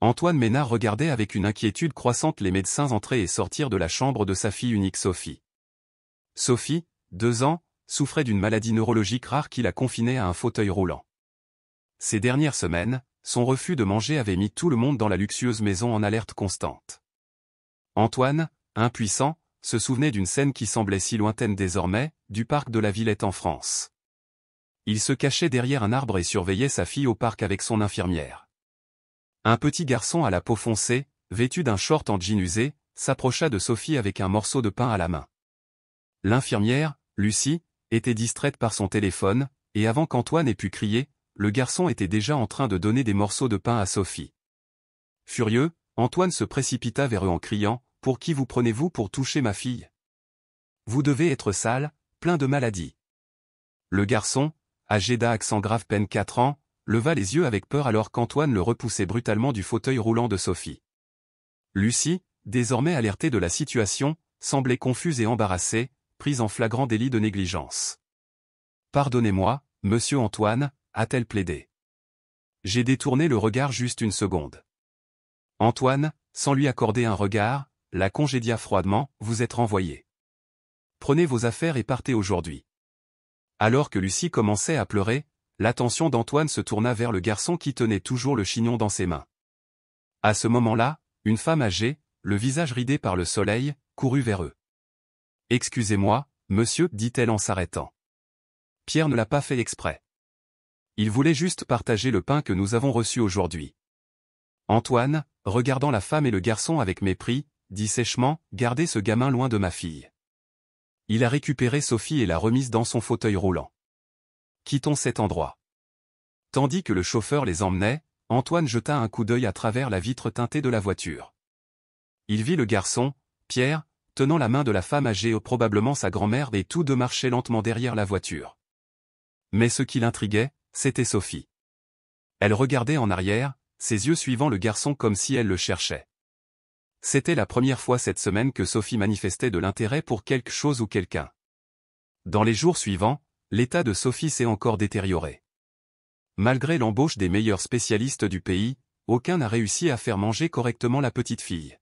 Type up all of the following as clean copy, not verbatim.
Antoine Ménard regardait avec une inquiétude croissante les médecins entrer et sortir de la chambre de sa fille unique Sophie. Sophie, 2 ans, souffrait d'une maladie neurologique rare qui la confinait à un fauteuil roulant. Ces dernières semaines, son refus de manger avait mis tout le monde dans la luxueuse maison en alerte constante. Antoine, impuissant, se souvenait d'une scène qui semblait si lointaine désormais, du parc de la Villette en France. Il se cachait derrière un arbre et surveillait sa fille au parc avec son infirmière. Un petit garçon à la peau foncée, vêtu d'un short en jean usé, s'approcha de Sophie avec un morceau de pain à la main. L'infirmière, Lucie, était distraite par son téléphone, et avant qu'Antoine ait pu crier, le garçon était déjà en train de donner des morceaux de pain à Sophie. Furieux, Antoine se précipita vers eux en criant « Pour qui vous prenez-vous pour toucher ma fille? Vous devez être sale, plein de maladies. » Le garçon, âgé d'accent grave peine 4 ans, leva les yeux avec peur alors qu'Antoine le repoussait brutalement du fauteuil roulant de Sophie. Lucie, désormais alertée de la situation, semblait confuse et embarrassée, prise en flagrant délit de négligence. « Pardonnez-moi, monsieur Antoine », a-t-elle plaidé. « J'ai détourné le regard juste une seconde. » Antoine, sans lui accorder un regard, la congédia froidement, « Vous êtes renvoyé. Prenez vos affaires et partez aujourd'hui. » Alors que Lucie commençait à pleurer, l'attention d'Antoine se tourna vers le garçon qui tenait toujours le chignon dans ses mains. À ce moment-là, une femme âgée, le visage ridé par le soleil, courut vers eux. « Excusez-moi, monsieur, dit-elle en s'arrêtant. Pierre ne l'a pas fait exprès. Il voulait juste partager le pain que nous avons reçu aujourd'hui. » Antoine, regardant la femme et le garçon avec mépris, dit sèchement, « Gardez ce gamin loin de ma fille. » Il a récupéré Sophie et l'a remise dans son fauteuil roulant. « Quittons cet endroit. » Tandis que le chauffeur les emmenait, Antoine jeta un coup d'œil à travers la vitre teintée de la voiture. Il vit le garçon, Pierre, tenant la main de la femme âgée, probablement sa grand-mère, et tous deux marchaient lentement derrière la voiture. Mais ce qui l'intriguait, c'était Sophie. Elle regardait en arrière, ses yeux suivant le garçon comme si elle le cherchait. C'était la première fois cette semaine que Sophie manifestait de l'intérêt pour quelque chose ou quelqu'un. Dans les jours suivants, l'état de Sophie s'est encore détérioré. Malgré l'embauche des meilleurs spécialistes du pays, aucun n'a réussi à faire manger correctement la petite fille.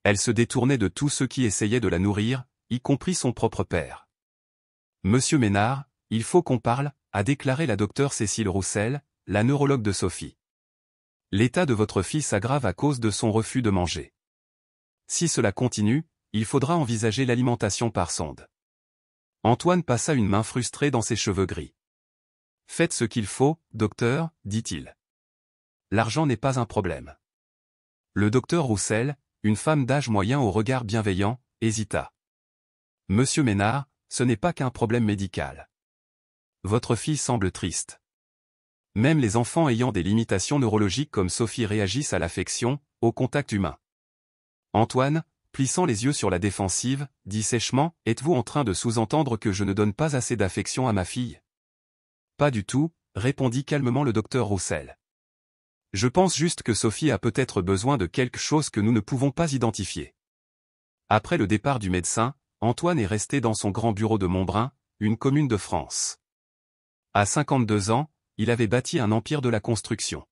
Elle se détournait de tous ceux qui essayaient de la nourrir, y compris son propre père. « Monsieur Ménard, il faut qu'on parle », a déclaré la docteure Cécile Roussel, la neurologue de Sophie. « L'état de votre fille s'aggrave à cause de son refus de manger. Si cela continue, il faudra envisager l'alimentation par sonde. » Antoine passa une main frustrée dans ses cheveux gris. « Faites ce qu'il faut, docteur, dit-il. L'argent n'est pas un problème. » Le docteur Roussel, une femme d'âge moyen au regard bienveillant, hésita. « Monsieur Ménard, ce n'est pas qu'un problème médical. Votre fille semble triste. Même les enfants ayant des limitations neurologiques comme Sophie réagissent à l'affection, au contact humain. » Antoine, plissant les yeux sur la défensive, dit sèchement, « Êtes-vous en train de sous-entendre que je ne donne pas assez d'affection à ma fille? » Pas du tout, répondit calmement le docteur Roussel. Je pense juste que Sophie a peut-être besoin de quelque chose que nous ne pouvons pas identifier. Après le départ du médecin, Antoine est resté dans son grand bureau de Montbrun, une commune de France. À 52 ans, il avait bâti un empire de la construction.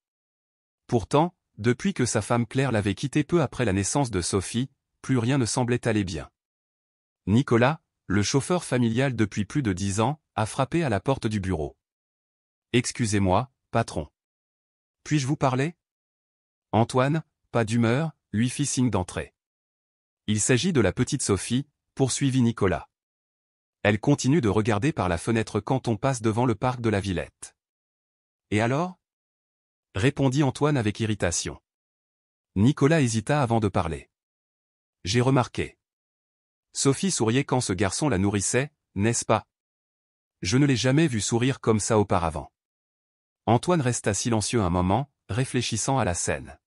Pourtant, depuis que sa femme Claire l'avait quitté peu après la naissance de Sophie, plus rien ne semblait aller bien. Nicolas, le chauffeur familial depuis plus de 10 ans, a frappé à la porte du bureau. « Excusez-moi, patron. Puis-je vous parler ?» Antoine, pas d'humeur, lui fit signe d'entrer. « Il s'agit de la petite Sophie, » poursuivit Nicolas. « Elle continue de regarder par la fenêtre quand on passe devant le parc de la Villette. »« Et alors ?» répondit Antoine avec irritation. Nicolas hésita avant de parler. « J'ai remarqué. Sophie souriait quand ce garçon la nourrissait, n'est-ce pas? Je ne l'ai jamais vue sourire comme ça auparavant. » Antoine resta silencieux un moment, réfléchissant à la scène.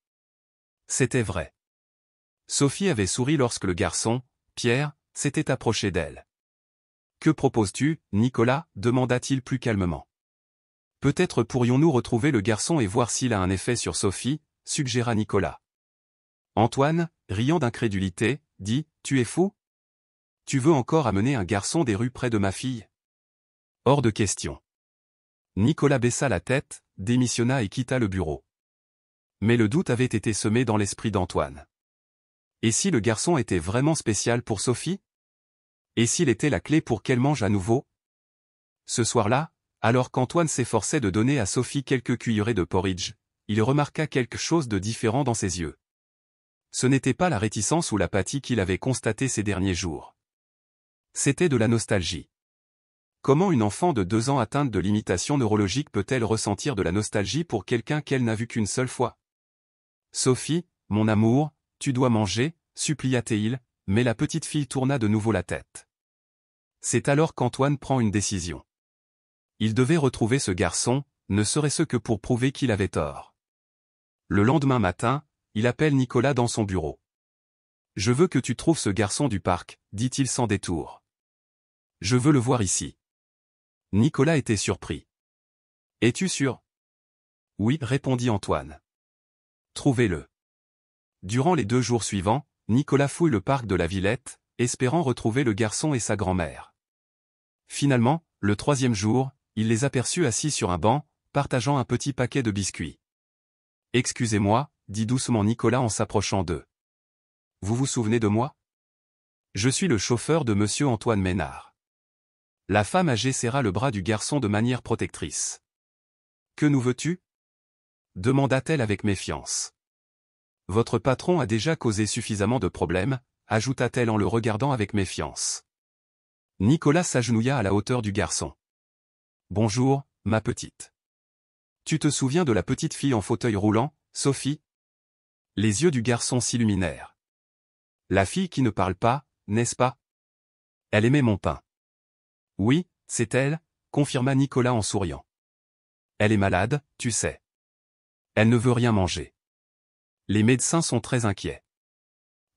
C'était vrai. Sophie avait souri lorsque le garçon, Pierre, s'était approché d'elle. « Que proposes-tu, Nicolas » demanda-t-il plus calmement. « Peut-être pourrions-nous retrouver le garçon et voir s'il a un effet sur Sophie » suggéra Nicolas. Antoine, riant d'incrédulité, dit « Tu es fou? Tu veux encore amener un garçon des rues près de ma fille? Hors de question. » Nicolas baissa la tête, démissionna et quitta le bureau. Mais le doute avait été semé dans l'esprit d'Antoine. Et si le garçon était vraiment spécial pour Sophie? Et s'il était la clé pour qu'elle mange à nouveau? Ce soir-là, alors qu'Antoine s'efforçait de donner à Sophie quelques cuillerées de porridge, il remarqua quelque chose de différent dans ses yeux. Ce n'était pas la réticence ou l'apathie qu'il avait constatée ces derniers jours. C'était de la nostalgie. Comment une enfant de 2 ans atteinte de limitation neurologique peut-elle ressentir de la nostalgie pour quelqu'un qu'elle n'a vu qu'une seule fois? Sophie, mon amour, tu dois manger, supplia-t-il, mais la petite fille tourna de nouveau la tête. C'est alors qu'Antoine prend une décision. Il devait retrouver ce garçon, ne serait-ce que pour prouver qu'il avait tort. Le lendemain matin, il appelle Nicolas dans son bureau. « Je veux que tu trouves ce garçon du parc, » dit-il sans détour. « Je veux le voir ici. » Nicolas était surpris. « Es-tu sûr? » « Oui, » répondit Antoine. « Trouvez-le. » Durant les 2 jours suivants, Nicolas fouille le parc de la Villette, espérant retrouver le garçon et sa grand-mère. Finalement, le 3e jour, il les aperçut assis sur un banc, partageant un petit paquet de biscuits. « Excusez-moi, » dit doucement Nicolas en s'approchant d'eux. « Vous vous souvenez de moi? Je suis le chauffeur de monsieur Antoine Ménard. » La femme âgée serra le bras du garçon de manière protectrice. « Que nous veux-tu? » demanda-t-elle avec méfiance. « Votre patron a déjà causé suffisamment de problèmes, » ajouta-t-elle en le regardant avec méfiance. Nicolas s'agenouilla à la hauteur du garçon. « Bonjour, ma petite. Tu te souviens de la petite fille en fauteuil roulant, Sophie? » Les yeux du garçon s'illuminèrent. « La fille qui ne parle pas, n'est-ce pas? Elle aimait mon pain. »« Oui, c'est elle, » confirma Nicolas en souriant. « Elle est malade, tu sais. Elle ne veut rien manger. Les médecins sont très inquiets. »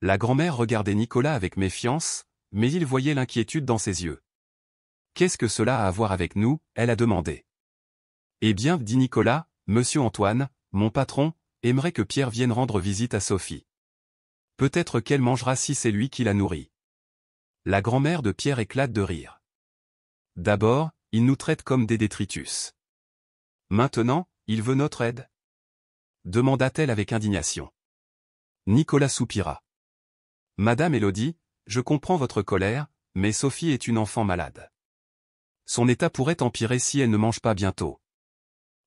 La grand-mère regardait Nicolas avec méfiance, mais il voyait l'inquiétude dans ses yeux. « Qu'est-ce que cela a à voir avec nous ?» elle a demandé. « Eh bien, » dit Nicolas, « monsieur Antoine, mon patron, aimerait que Pierre vienne rendre visite à Sophie. Peut-être qu'elle mangera si c'est lui qui la nourrit. » La grand-mère de Pierre éclate de rire. « D'abord, il nous traite comme des détritus. Maintenant, il veut notre aide ?» demanda-t-elle avec indignation. Nicolas soupira. « Madame Élodie, je comprends votre colère, mais Sophie est une enfant malade. Son état pourrait empirer si elle ne mange pas bientôt. »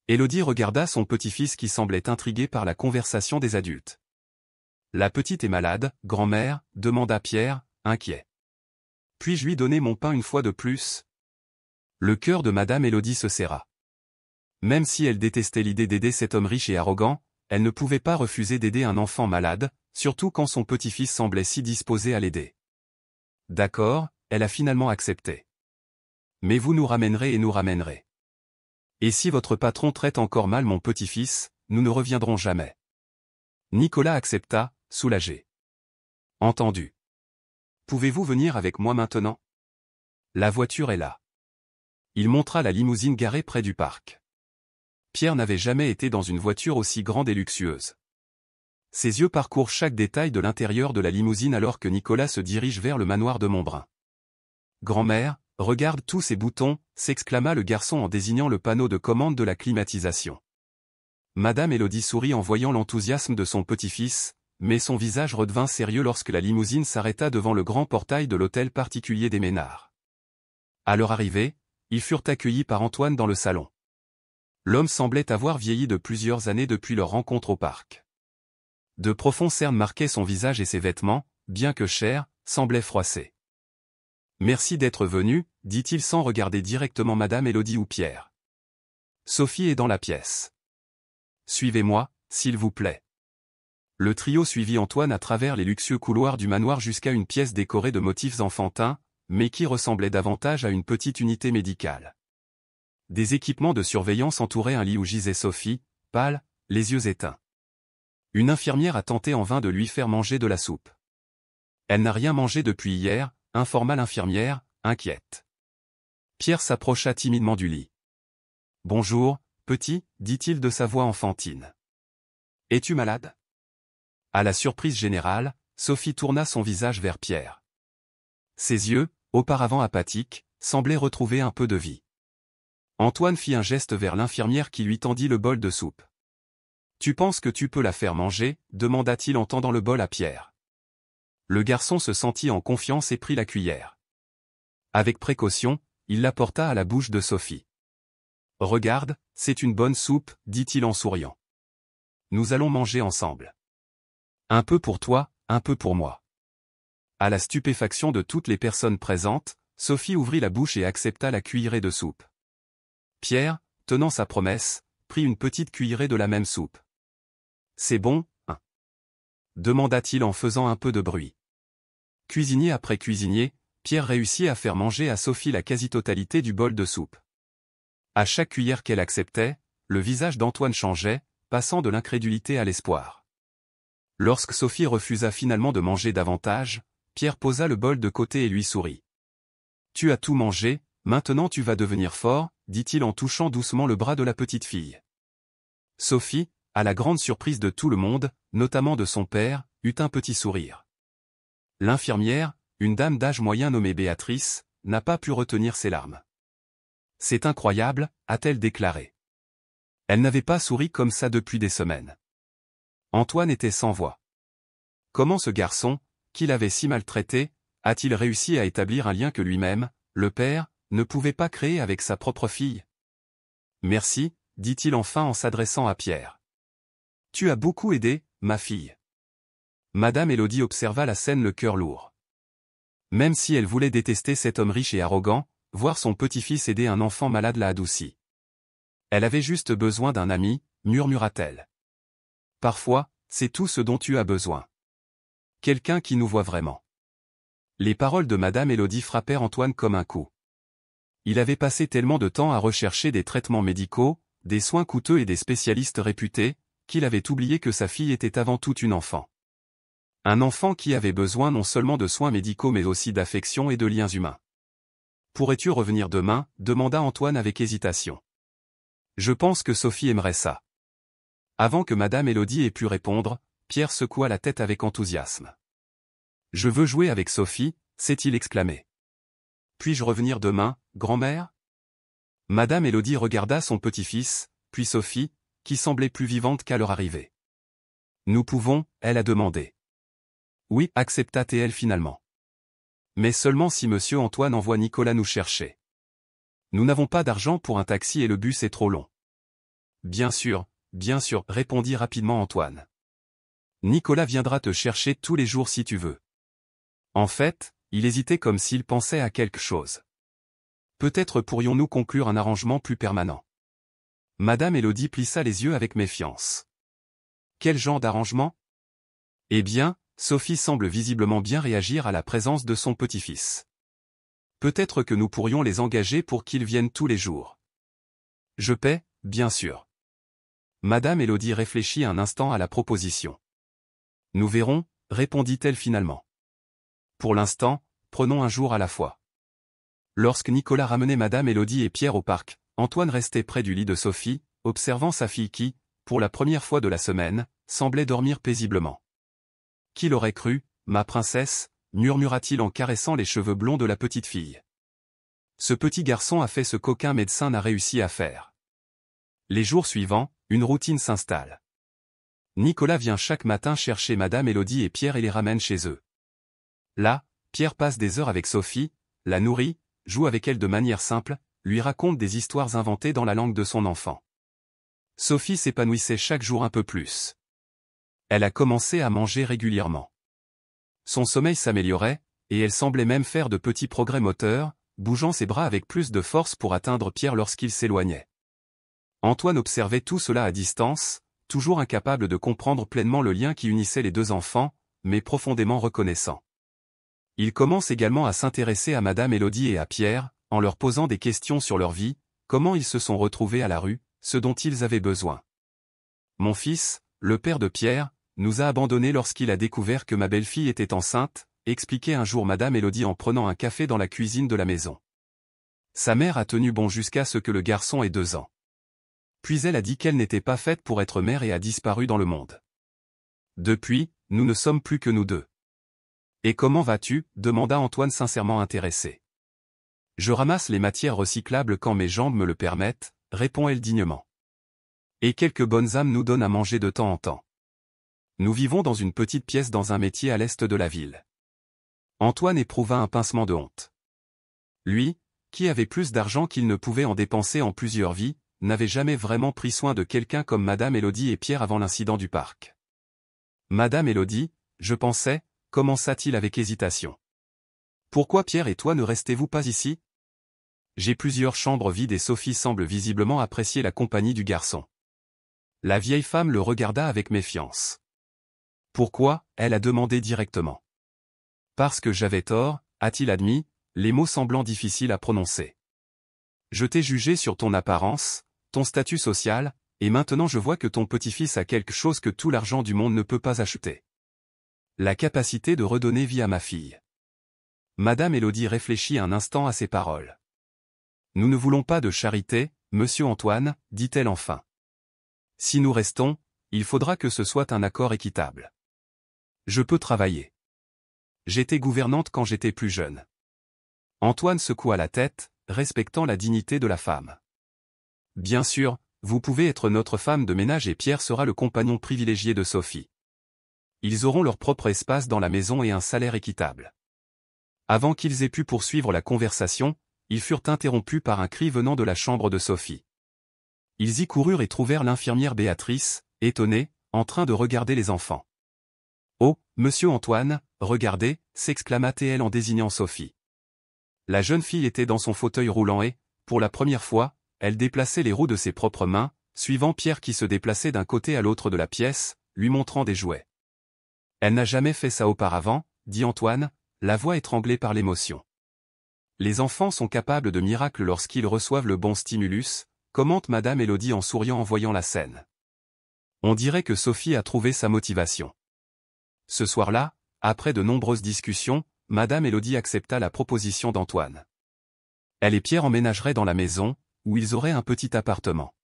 Élodie regarda son petit-fils qui semblait intrigué par la conversation des adultes. « La petite est malade, grand-mère ?» demanda Pierre, inquiet. « Puis-je lui donner mon pain une fois de plus ?» Le cœur de Madame Élodie se serra. Même si elle détestait l'idée d'aider cet homme riche et arrogant, elle ne pouvait pas refuser d'aider un enfant malade, surtout quand son petit-fils semblait si disposé à l'aider. D'accord, elle a finalement accepté. « Mais vous nous ramènerez et nous ramènerez. Et si votre patron traite encore mal mon petit-fils, nous ne reviendrons jamais. » Nicolas accepta, soulagé. « Entendu. Pouvez-vous venir avec moi maintenant? La voiture est là. » Il montra la limousine garée près du parc. Pierre n'avait jamais été dans une voiture aussi grande et luxueuse. Ses yeux parcourent chaque détail de l'intérieur de la limousine alors que Nicolas se dirige vers le manoir de Montbrun. « Grand-mère, regarde tous ces boutons » s'exclama le garçon en désignant le panneau de commande de la climatisation. Madame Élodie sourit en voyant l'enthousiasme de son petit-fils, mais son visage redevint sérieux lorsque la limousine s'arrêta devant le grand portail de l'hôtel particulier des Ménard. À leur arrivée, ils furent accueillis par Antoine dans le salon. L'homme semblait avoir vieilli de plusieurs années depuis leur rencontre au parc. De profonds cernes marquaient son visage et ses vêtements, bien que chers, semblaient froissés. « Merci d'être venu, » dit-il sans regarder directement Madame Élodie ou Pierre. « Sophie est dans la pièce. Suivez-moi, s'il vous plaît. » Le trio suivit Antoine à travers les luxueux couloirs du manoir jusqu'à une pièce décorée de motifs enfantins, mais qui ressemblait davantage à une petite unité médicale. Des équipements de surveillance entouraient un lit où gisait Sophie, pâle, les yeux éteints. Une infirmière a tenté en vain de lui faire manger de la soupe. « Elle n'a rien mangé depuis hier », informa l'infirmière, inquiète. Pierre s'approcha timidement du lit. « Bonjour, petit » dit-il de sa voix enfantine. « Es-tu malade ?» À la surprise générale, Sophie tourna son visage vers Pierre. Ses yeux, auparavant apathiques, semblaient retrouver un peu de vie. Antoine fit un geste vers l'infirmière qui lui tendit le bol de soupe. Tu penses que tu peux la faire manger? Demanda-t-il en tendant le bol à Pierre. Le garçon se sentit en confiance et prit la cuillère. Avec précaution, il la porta à la bouche de Sophie. Regarde, c'est une bonne soupe, dit-il en souriant. Nous allons manger ensemble. Un peu pour toi, un peu pour moi. À la stupéfaction de toutes les personnes présentes, Sophie ouvrit la bouche et accepta la cuillerée de soupe. Pierre, tenant sa promesse, prit une petite cuillerée de la même soupe. C'est bon, hein? Demanda-t-il en faisant un peu de bruit. Cuisinier après cuisinier, Pierre réussit à faire manger à Sophie la quasi-totalité du bol de soupe. À chaque cuillère qu'elle acceptait, le visage d'Antoine changeait, passant de l'incrédulité à l'espoir. Lorsque Sophie refusa finalement de manger davantage, Pierre posa le bol de côté et lui sourit. « Tu as tout mangé, maintenant tu vas devenir fort, » dit-il en touchant doucement le bras de la petite fille. Sophie, à la grande surprise de tout le monde, notamment de son père, eut un petit sourire. L'infirmière, une dame d'âge moyen nommée Béatrice, n'a pas pu retenir ses larmes. « C'est incroyable », a-t-elle déclaré. Elle n'avait pas souri comme ça depuis des semaines. Antoine était sans voix. Comment ce garçon, qu'il avait si maltraité, a-t-il réussi à établir un lien que lui-même, le père, ne pouvait pas créer avec sa propre fille? Merci, dit-il enfin en s'adressant à Pierre. Tu as beaucoup aidé, ma fille. Madame Élodie observa la scène le cœur lourd. Même si elle voulait détester cet homme riche et arrogant, voir son petit-fils aider un enfant malade l'a adouci. Elle avait juste besoin d'un ami, murmura-t-elle. Parfois, c'est tout ce dont tu as besoin. Quelqu'un qui nous voit vraiment. Les paroles de Madame Élodie frappèrent Antoine comme un coup. Il avait passé tellement de temps à rechercher des traitements médicaux, des soins coûteux et des spécialistes réputés, qu'il avait oublié que sa fille était avant tout une enfant. Un enfant qui avait besoin non seulement de soins médicaux mais aussi d'affection et de liens humains. Pourrais-tu revenir demain? Demanda Antoine avec hésitation. Je pense que Sophie aimerait ça. Avant que Madame Élodie ait pu répondre, Pierre secoua la tête avec enthousiasme. Je veux jouer avec Sophie, s'est-il exclamé. Puis-je revenir demain, grand-mère? Madame Élodie regarda son petit-fils, puis Sophie, qui semblait plus vivante qu'à leur arrivée. Nous pouvons, elle a demandé. Oui, accepta-t-elle finalement. Mais seulement si monsieur Antoine envoie Nicolas nous chercher. Nous n'avons pas d'argent pour un taxi et le bus est trop long. Bien sûr, répondit rapidement Antoine. Nicolas viendra te chercher tous les jours si tu veux. En fait, il hésitait comme s'il pensait à quelque chose. Peut-être pourrions-nous conclure un arrangement plus permanent. Madame Élodie plissa les yeux avec méfiance. Quel genre d'arrangement? Eh bien, Sophie semble visiblement bien réagir à la présence de son petit-fils. Peut-être que nous pourrions les engager pour qu'ils viennent tous les jours. Je paie, bien sûr. Madame Élodie réfléchit un instant à la proposition. Nous verrons, répondit-elle finalement. Pour l'instant, prenons un jour à la fois. Lorsque Nicolas ramenait Madame Élodie et Pierre au parc, Antoine restait près du lit de Sophie, observant sa fille qui, pour la première fois de la semaine, semblait dormir paisiblement. Qui l'aurait cru, ma princesse, murmura-t-il en caressant les cheveux blonds de la petite fille. Ce petit garçon a fait ce qu'aucun médecin n'a réussi à faire. Les jours suivants, une routine s'installe. Nicolas vient chaque matin chercher Madame Élodie et Pierre et les ramène chez eux. Là, Pierre passe des heures avec Sophie, la nourrit, joue avec elle de manière simple, lui raconte des histoires inventées dans la langue de son enfant. Sophie s'épanouissait chaque jour un peu plus. Elle a commencé à manger régulièrement. Son sommeil s'améliorait, et elle semblait même faire de petits progrès moteurs, bougeant ses bras avec plus de force pour atteindre Pierre lorsqu'il s'éloignait. Antoine observait tout cela à distance, toujours incapable de comprendre pleinement le lien qui unissait les deux enfants, mais profondément reconnaissant. Il commence également à s'intéresser à Madame Élodie et à Pierre, en leur posant des questions sur leur vie, comment ils se sont retrouvés à la rue, ce dont ils avaient besoin. Mon fils, le père de Pierre, nous a abandonnés lorsqu'il a découvert que ma belle-fille était enceinte, expliquait un jour Madame Élodie en prenant un café dans la cuisine de la maison. Sa mère a tenu bon jusqu'à ce que le garçon ait 2 ans. Puis elle a dit qu'elle n'était pas faite pour être mère et a disparu dans le monde. Depuis, nous ne sommes plus que nous deux. Et comment vas-tu? Demanda Antoine sincèrement intéressé. Je ramasse les matières recyclables quand mes jambes me le permettent, répond-elle dignement. Et quelques bonnes âmes nous donnent à manger de temps en temps. Nous vivons dans une petite pièce dans un métier à l'est de la ville. Antoine éprouva un pincement de honte. Lui, qui avait plus d'argent qu'il ne pouvait en dépenser en plusieurs vies, n'avait jamais vraiment pris soin de quelqu'un comme Madame Élodie et Pierre avant l'incident du parc. Madame Élodie, je pensais, commença-t-il avec hésitation. Pourquoi Pierre et toi ne restez-vous pas ici? J'ai plusieurs chambres vides et Sophie semble visiblement apprécier la compagnie du garçon. La vieille femme le regarda avec méfiance. Pourquoi? Elle a demandé directement. Parce que j'avais tort, a-t-il admis, les mots semblant difficiles à prononcer. Je t'ai jugé sur ton apparence, ton statut social, et maintenant je vois que ton petit-fils a quelque chose que tout l'argent du monde ne peut pas acheter. La capacité de redonner vie à ma fille. Madame Élodie réfléchit un instant à ces paroles. Nous ne voulons pas de charité, monsieur Antoine, dit-elle enfin. Si nous restons, il faudra que ce soit un accord équitable. Je peux travailler. J'étais gouvernante quand j'étais plus jeune. Antoine secoua la tête, respectant la dignité de la femme. Bien sûr, vous pouvez être notre femme de ménage et Pierre sera le compagnon privilégié de Sophie. Ils auront leur propre espace dans la maison et un salaire équitable. Avant qu'ils aient pu poursuivre la conversation, ils furent interrompus par un cri venant de la chambre de Sophie. Ils y coururent et trouvèrent l'infirmière Béatrice, étonnée, en train de regarder les enfants. « Oh, monsieur Antoine, regardez » s'exclama-t-elle en désignant Sophie. La jeune fille était dans son fauteuil roulant et, pour la première fois, elle déplaçait les roues de ses propres mains, suivant Pierre qui se déplaçait d'un côté à l'autre de la pièce, lui montrant des jouets. « Elle n'a jamais fait ça auparavant, » dit Antoine, la voix étranglée par l'émotion. « Les enfants sont capables de miracles lorsqu'ils reçoivent le bon stimulus, commente Madame Élodie en souriant en voyant la scène. On dirait que Sophie a trouvé sa motivation. Ce soir-là, après de nombreuses discussions, Madame Élodie accepta la proposition d'Antoine. Elle et Pierre emménageraient dans la maison, où ils auraient un petit appartement.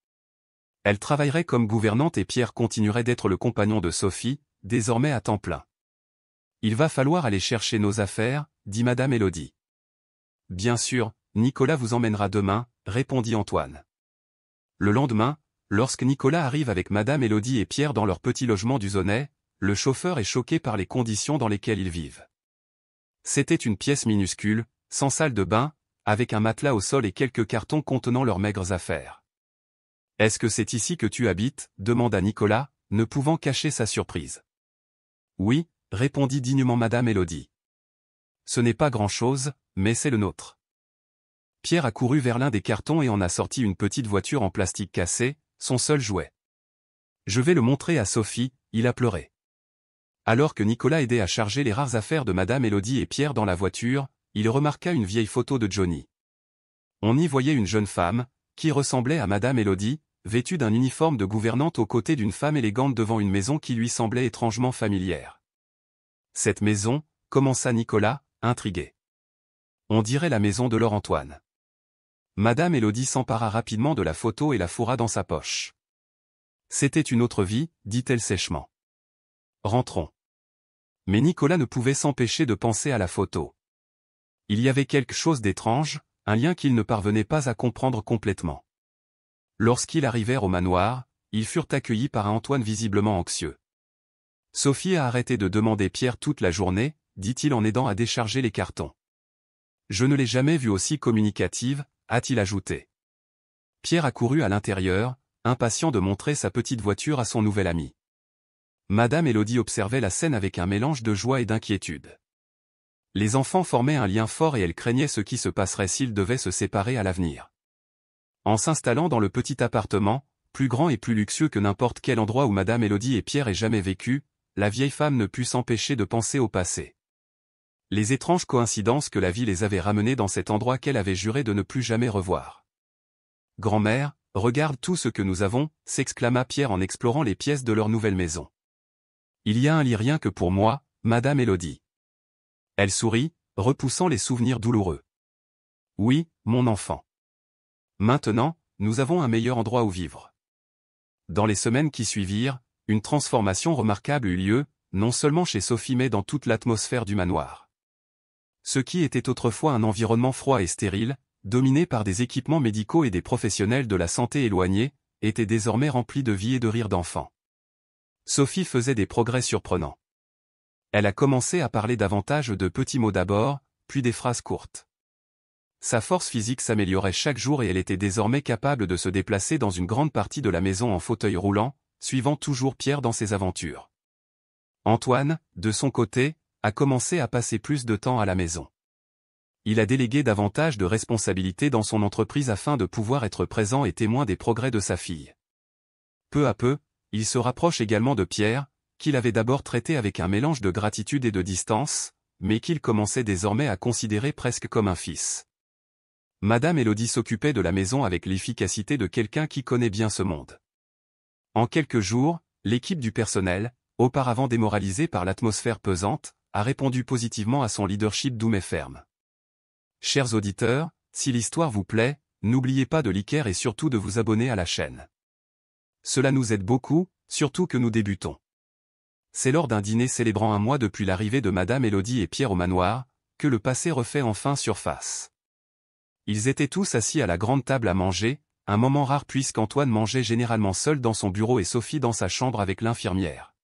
Elle travaillerait comme gouvernante et Pierre continuerait d'être le compagnon de Sophie, désormais à temps plein. Il va falloir aller chercher nos affaires, dit Madame Élodie. Bien sûr, Nicolas vous emmènera demain, répondit Antoine. Le lendemain, lorsque Nicolas arrive avec Madame Élodie et Pierre dans leur petit logement du Zonay, le chauffeur est choqué par les conditions dans lesquelles ils vivent. C'était une pièce minuscule, sans salle de bain, avec un matelas au sol et quelques cartons contenant leurs maigres affaires. « Est-ce que c'est ici que tu habites » demanda Nicolas, ne pouvant cacher sa surprise. « Oui » répondit dignement Madame Élodie. « Ce n'est pas grand-chose, mais c'est le nôtre. » Pierre a couru vers l'un des cartons et en a sorti une petite voiture en plastique cassé, son seul jouet. « Je vais le montrer à Sophie » il a pleuré. Alors que Nicolas aidait à charger les rares affaires de Madame Élodie et Pierre dans la voiture, il remarqua une vieille photo de Johnny. On y voyait une jeune femme, qui ressemblait à Madame Élodie, vêtue d'un uniforme de gouvernante aux côtés d'une femme élégante devant une maison qui lui semblait étrangement familière. Cette maison, commença Nicolas, intrigué. On dirait la maison de leur Antoine. Madame Élodie s'empara rapidement de la photo et la fourra dans sa poche. C'était une autre vie, dit-elle sèchement. Rentrons. Mais Nicolas ne pouvait s'empêcher de penser à la photo. Il y avait quelque chose d'étrange, un lien qu'il ne parvenait pas à comprendre complètement. Lorsqu'ils arrivèrent au manoir, ils furent accueillis par un Antoine visiblement anxieux. Sophie a arrêté de demander Pierre toute la journée, dit-il en aidant à décharger les cartons. Je ne l'ai jamais vue aussi communicative, a-t-il ajouté. Pierre a couru à l'intérieur, impatient de montrer sa petite voiture à son nouvel ami. Madame Élodie observait la scène avec un mélange de joie et d'inquiétude. Les enfants formaient un lien fort et elle craignait ce qui se passerait s'ils devaient se séparer à l'avenir. En s'installant dans le petit appartement, plus grand et plus luxueux que n'importe quel endroit où Madame Élodie et Pierre aient jamais vécu, la vieille femme ne put s'empêcher de penser au passé. Les étranges coïncidences que la vie les avait ramenés dans cet endroit qu'elle avait juré de ne plus jamais revoir. « Grand-mère, regarde tout ce que nous avons » s'exclama Pierre en explorant les pièces de leur nouvelle maison. « Il y a un lit rien que pour moi, Madame Élodie. » Elle sourit, repoussant les souvenirs douloureux. « Oui, mon enfant. Maintenant, nous avons un meilleur endroit où vivre. » Dans les semaines qui suivirent, une transformation remarquable eut lieu, non seulement chez Sophie mais dans toute l'atmosphère du manoir. Ce qui était autrefois un environnement froid et stérile, dominé par des équipements médicaux et des professionnels de la santé éloignés, était désormais remplie de vie et de rire d'enfant. Sophie faisait des progrès surprenants. Elle a commencé à parler davantage de petits mots d'abord, puis des phrases courtes. Sa force physique s'améliorait chaque jour et elle était désormais capable de se déplacer dans une grande partie de la maison en fauteuil roulant, suivant toujours Pierre dans ses aventures. Antoine, de son côté, a commencé à passer plus de temps à la maison. Il a délégué davantage de responsabilités dans son entreprise afin de pouvoir être présent et témoin des progrès de sa fille. Peu à peu, il se rapproche également de Pierre, qu'il avait d'abord traité avec un mélange de gratitude et de distance, mais qu'il commençait désormais à considérer presque comme un fils. Madame Élodie s'occupait de la maison avec l'efficacité de quelqu'un qui connaît bien ce monde. En quelques jours, l'équipe du personnel, auparavant démoralisée par l'atmosphère pesante, a répondu positivement à son leadership doux mais ferme. Chers auditeurs, si l'histoire vous plaît, n'oubliez pas de liker et surtout de vous abonner à la chaîne. Cela nous aide beaucoup, surtout que nous débutons. C'est lors d'un dîner célébrant un mois depuis l'arrivée de Madame Élodie et Pierre au manoir, que le passé refait enfin surface. Ils étaient tous assis à la grande table à manger, un moment rare puisqu'Antoine mangeait généralement seul dans son bureau et Sophie dans sa chambre avec l'infirmière.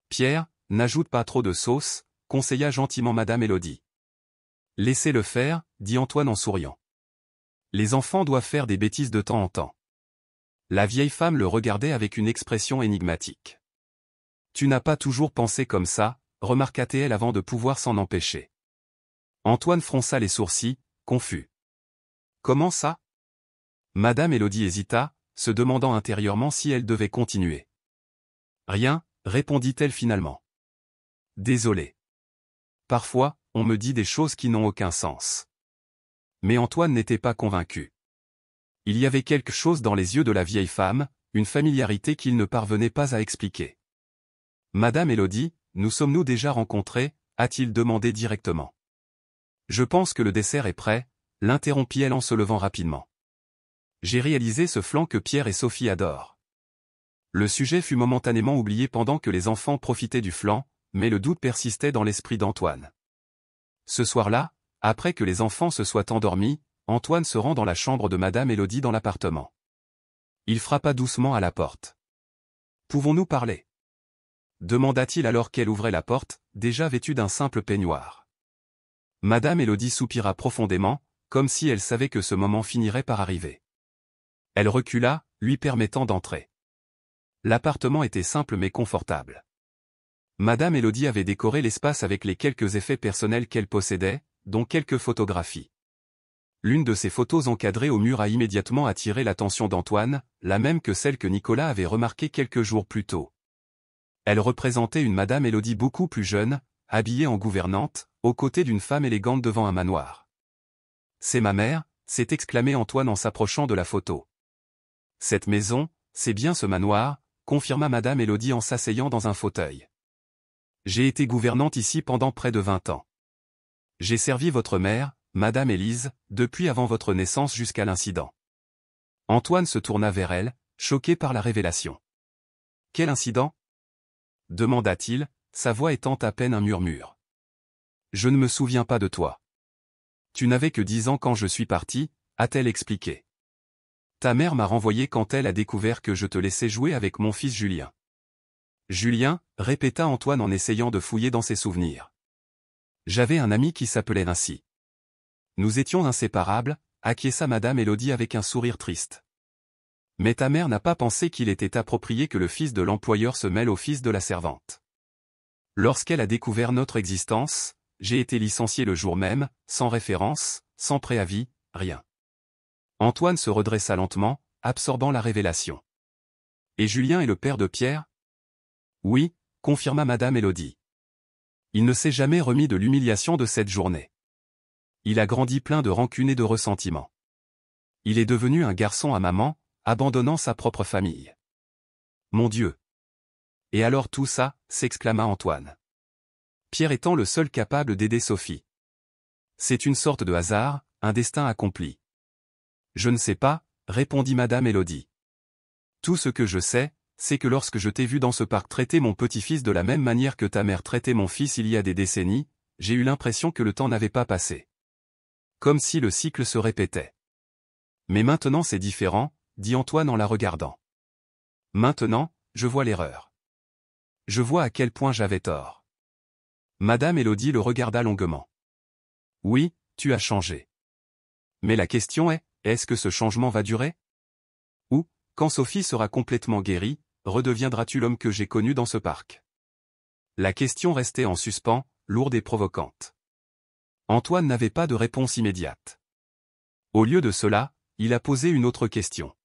Pierre, n'ajoute pas trop de sauce, conseilla gentiment Madame Élodie. Laissez-le faire, dit Antoine en souriant. Les enfants doivent faire des bêtises de temps en temps. La vieille femme le regardait avec une expression énigmatique. Tu n'as pas toujours pensé comme ça, remarqua-t-elle avant de pouvoir s'en empêcher. Antoine fronça les sourcils, confus. Comment ça? Madame Élodie hésita, se demandant intérieurement si elle devait continuer. Rien, répondit-elle finalement. Désolé. Parfois, on me dit des choses qui n'ont aucun sens. Mais Antoine n'était pas convaincu. Il y avait quelque chose dans les yeux de la vieille femme, une familiarité qu'il ne parvenait pas à expliquer. Madame Élodie, nous sommes-nous déjà rencontrés, a-t-il demandé directement. Je pense que le dessert est prêt, l'interrompit-elle en se levant rapidement. J'ai réalisé ce flan que Pierre et Sophie adorent. Le sujet fut momentanément oublié pendant que les enfants profitaient du flan, mais le doute persistait dans l'esprit d'Antoine. Ce soir-là, après que les enfants se soient endormis, Antoine se rend dans la chambre de Madame Élodie dans l'appartement. Il frappa doucement à la porte. « Pouvons-nous parler ?» demanda-t-il alors qu'elle ouvrait la porte, déjà vêtue d'un simple peignoir. Madame Élodie soupira profondément, comme si elle savait que ce moment finirait par arriver. Elle recula, lui permettant d'entrer. L'appartement était simple mais confortable. Madame Élodie avait décoré l'espace avec les quelques effets personnels qu'elle possédait, dont quelques photographies. L'une de ces photos encadrées au mur a immédiatement attiré l'attention d'Antoine, la même que celle que Nicolas avait remarquée quelques jours plus tôt. Elle représentait une Madame Élodie beaucoup plus jeune, habillée en gouvernante, aux côtés d'une femme élégante devant un manoir. « C'est ma mère », s'est exclamé Antoine en s'approchant de la photo. « Cette maison, c'est bien ce manoir », confirma Madame Élodie en s'asseyant dans un fauteuil. « J'ai été gouvernante ici pendant près de 20 ans. J'ai servi votre mère, Madame Élise, depuis avant votre naissance jusqu'à l'incident. » Antoine se tourna vers elle, choqué par la révélation. « Quel incident ?» demanda-t-il, sa voix étant à peine un murmure. « Je ne me souviens pas de toi. Tu n'avais que 10 ans quand je suis parti, a-t-elle expliqué. Ta mère m'a renvoyé quand elle a découvert que je te laissais jouer avec mon fils Julien. » Julien, répéta Antoine en essayant de fouiller dans ses souvenirs. J'avais un ami qui s'appelait ainsi. Nous étions inséparables, acquiesça Madame Élodie avec un sourire triste. Mais ta mère n'a pas pensé qu'il était approprié que le fils de l'employeur se mêle au fils de la servante. Lorsqu'elle a découvert notre existence, j'ai été licencié le jour même, sans référence, sans préavis, rien. Antoine se redressa lentement, absorbant la révélation. Et Julien est le père de Pierre ? Oui, confirma Madame Élodie. Il ne s'est jamais remis de l'humiliation de cette journée. Il a grandi plein de rancune et de ressentiment. Il est devenu un garçon à maman, abandonnant sa propre famille. Mon Dieu! Et alors tout ça, s'exclama Antoine. Pierre étant le seul capable d'aider Sophie. C'est une sorte de hasard, un destin accompli. Je ne sais pas, répondit Madame Élodie. Tout ce que je sais, c'est que lorsque je t'ai vu dans ce parc traiter mon petit-fils de la même manière que ta mère traitait mon fils il y a des décennies, j'ai eu l'impression que le temps n'avait pas passé. Comme si le cycle se répétait. Mais maintenant c'est différent, dit Antoine en la regardant. Maintenant, je vois l'erreur. Je vois à quel point j'avais tort. Madame Élodie le regarda longuement. Oui, tu as changé. Mais la question est-ce que ce changement va durer? Ou, quand Sophie sera complètement guérie, redeviendras-tu l'homme que j'ai connu dans ce parc? La question restait en suspens, lourde et provocante. Antoine n'avait pas de réponse immédiate. Au lieu de cela, il a posé une autre question.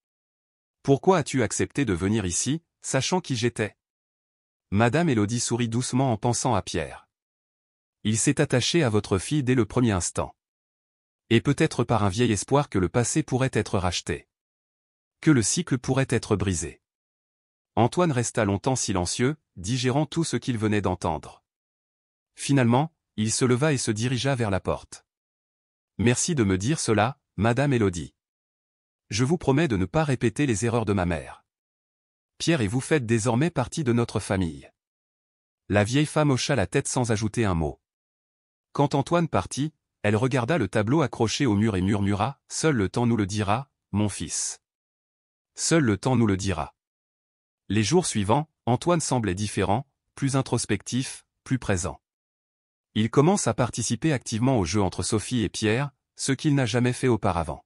Pourquoi as-tu accepté de venir ici, sachant qui j'étais? Madame Élodie sourit doucement en pensant à Pierre. Il s'est attaché à votre fille dès le premier instant. Et peut-être par un vieil espoir que le passé pourrait être racheté. Que le cycle pourrait être brisé. Antoine resta longtemps silencieux, digérant tout ce qu'il venait d'entendre. Finalement, il se leva et se dirigea vers la porte. Merci de me dire cela, Madame Élodie. Je vous promets de ne pas répéter les erreurs de ma mère. Pierre et vous faites désormais partie de notre famille. La vieille femme hocha la tête sans ajouter un mot. Quand Antoine partit, elle regarda le tableau accroché au mur et murmura, « Seul le temps nous le dira, mon fils. Seul le temps nous le dira. » Les jours suivants, Antoine semblait différent, plus introspectif, plus présent. Il commence à participer activement au jeu entre Sophie et Pierre, ce qu'il n'a jamais fait auparavant.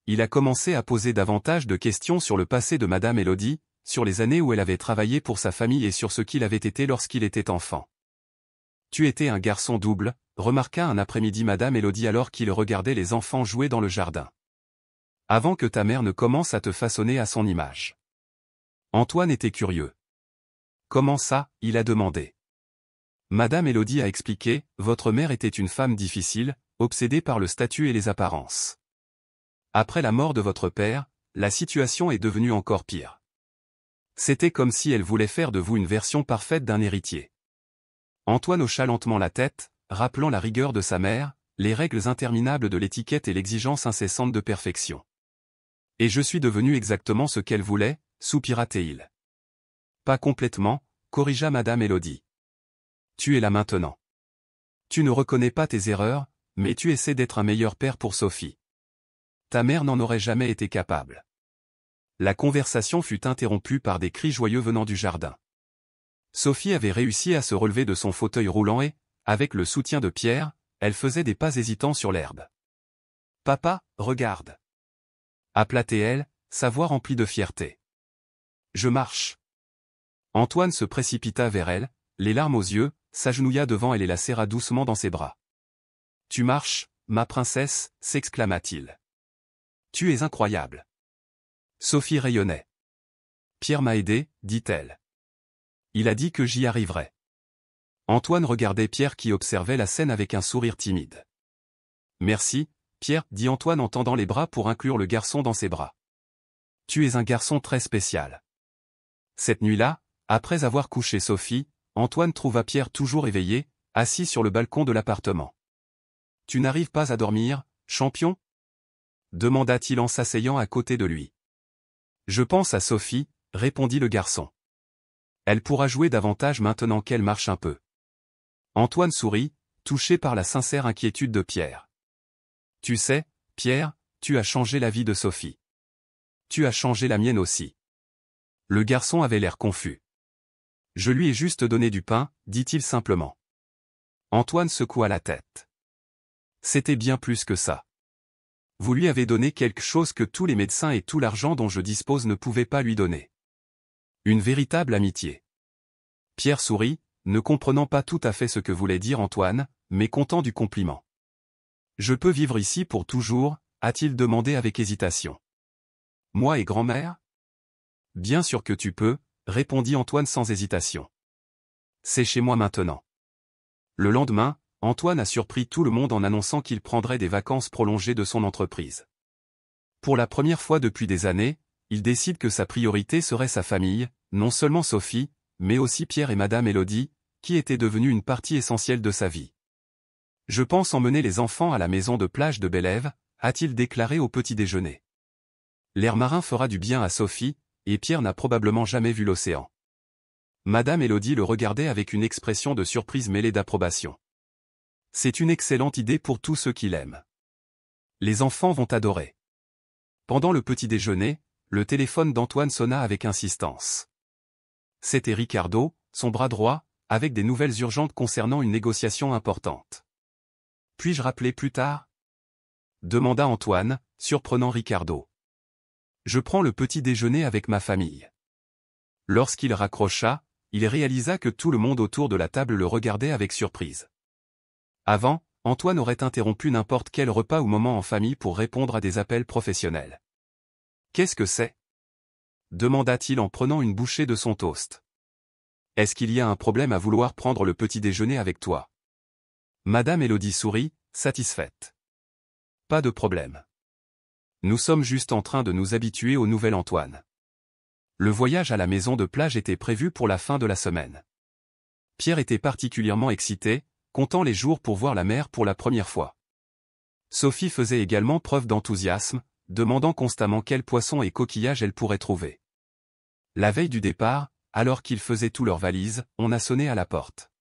Il a commencé à poser davantage de questions sur le passé de Madame Élodie, sur les années où elle avait travaillé pour sa famille et sur ce qu'il avait été lorsqu'il était enfant. « Tu étais un garçon double », remarqua un après-midi Madame Élodie alors qu'il regardait les enfants jouer dans le jardin. « Avant que ta mère ne commence à te façonner à son image. » Antoine était curieux. « Comment ça ?» il a demandé. Madame Élodie a expliqué, « Votre mère était une femme difficile, obsédée par le statut et les apparences. Après la mort de votre père, la situation est devenue encore pire. C'était comme si elle voulait faire de vous une version parfaite d'un héritier. » Antoine hocha lentement la tête, rappelant la rigueur de sa mère, les règles interminables de l'étiquette et l'exigence incessante de perfection. « Et je suis devenu exactement ce qu'elle voulait, soupira-t-il. Pas complètement, corrigea Madame Élodie. Tu es là maintenant. Tu ne reconnais pas tes erreurs, mais tu essaies d'être un meilleur père pour Sophie. Ta mère n'en aurait jamais été capable. La conversation fut interrompue par des cris joyeux venant du jardin. Sophie avait réussi à se relever de son fauteuil roulant et, avec le soutien de Pierre, elle faisait des pas hésitants sur l'herbe. « Papa, regarde !» appela-t-elle, sa voix remplie de fierté. « Je marche !» Antoine se précipita vers elle, les larmes aux yeux, s'agenouilla devant elle et la serra doucement dans ses bras. « Tu marches, ma princesse !» s'exclama-t-il. « Tu es incroyable !» Sophie rayonnait. « Pierre m'a aidé, dit-elle. Il a dit que j'y arriverais. » Antoine regardait Pierre qui observait la scène avec un sourire timide. « Merci, Pierre, dit Antoine en tendant les bras pour inclure le garçon dans ses bras. Tu es un garçon très spécial. » Cette nuit-là, après avoir couché Sophie, Antoine trouva Pierre toujours éveillé, assis sur le balcon de l'appartement. « Tu n'arrives pas à dormir, champion ?» demanda-t-il en s'asseyant à côté de lui. « Je pense à Sophie, » répondit le garçon. « Elle pourra jouer davantage maintenant qu'elle marche un peu. » Antoine sourit, touché par la sincère inquiétude de Pierre. « Tu sais, Pierre, tu as changé la vie de Sophie. Tu as changé la mienne aussi. » Le garçon avait l'air confus. « Je lui ai juste donné du pain, » dit-il simplement. Antoine secoua la tête. « C'était bien plus que ça. Vous lui avez donné quelque chose que tous les médecins et tout l'argent dont je dispose ne pouvaient pas lui donner. Une véritable amitié. » Pierre sourit, ne comprenant pas tout à fait ce que voulait dire Antoine, mais content du compliment. « Je peux vivre ici pour toujours ?» a-t-il demandé avec hésitation. « Moi et grand-mère ? » « Bien sûr que tu peux, » répondit Antoine sans hésitation. « C'est chez moi maintenant. » Le lendemain, Antoine a surpris tout le monde en annonçant qu'il prendrait des vacances prolongées de son entreprise. Pour la première fois depuis des années, il décide que sa priorité serait sa famille, non seulement Sophie, mais aussi Pierre et Madame Élodie, qui étaient devenus une partie essentielle de sa vie. « Je pense emmener les enfants à la maison de plage de Bélève, » a-t-il déclaré au petit déjeuner. L'air marin fera du bien à Sophie, et Pierre n'a probablement jamais vu l'océan. Madame Élodie le regardait avec une expression de surprise mêlée d'approbation. C'est une excellente idée pour tous ceux qui l'aiment. Les enfants vont adorer. Pendant le petit déjeuner, le téléphone d'Antoine sonna avec insistance. C'était Ricardo, son bras droit, avec des nouvelles urgentes concernant une négociation importante. « Puis-je rappeler plus tard ?» demanda Antoine, surprenant Ricardo. « Je prends le petit déjeuner avec ma famille. » Lorsqu'il raccrocha, il réalisa que tout le monde autour de la table le regardait avec surprise. Avant, Antoine aurait interrompu n'importe quel repas ou moment en famille pour répondre à des appels professionnels. « Qu'est-ce que c'est ?» demanda-t-il en prenant une bouchée de son toast. « Est-ce qu'il y a un problème à vouloir prendre le petit déjeuner avec toi ?» Madame Élodie sourit, satisfaite. « Pas de problème. Nous sommes juste en train de nous habituer au nouvel Antoine. » Le voyage à la maison de plage était prévu pour la fin de la semaine. Pierre était particulièrement excité, comptant les jours pour voir la mer pour la première fois. Sophie faisait également preuve d'enthousiasme, demandant constamment quels poissons et coquillages elle pourrait trouver. La veille du départ, alors qu'ils faisaient tous leurs valises, on a sonné à la porte.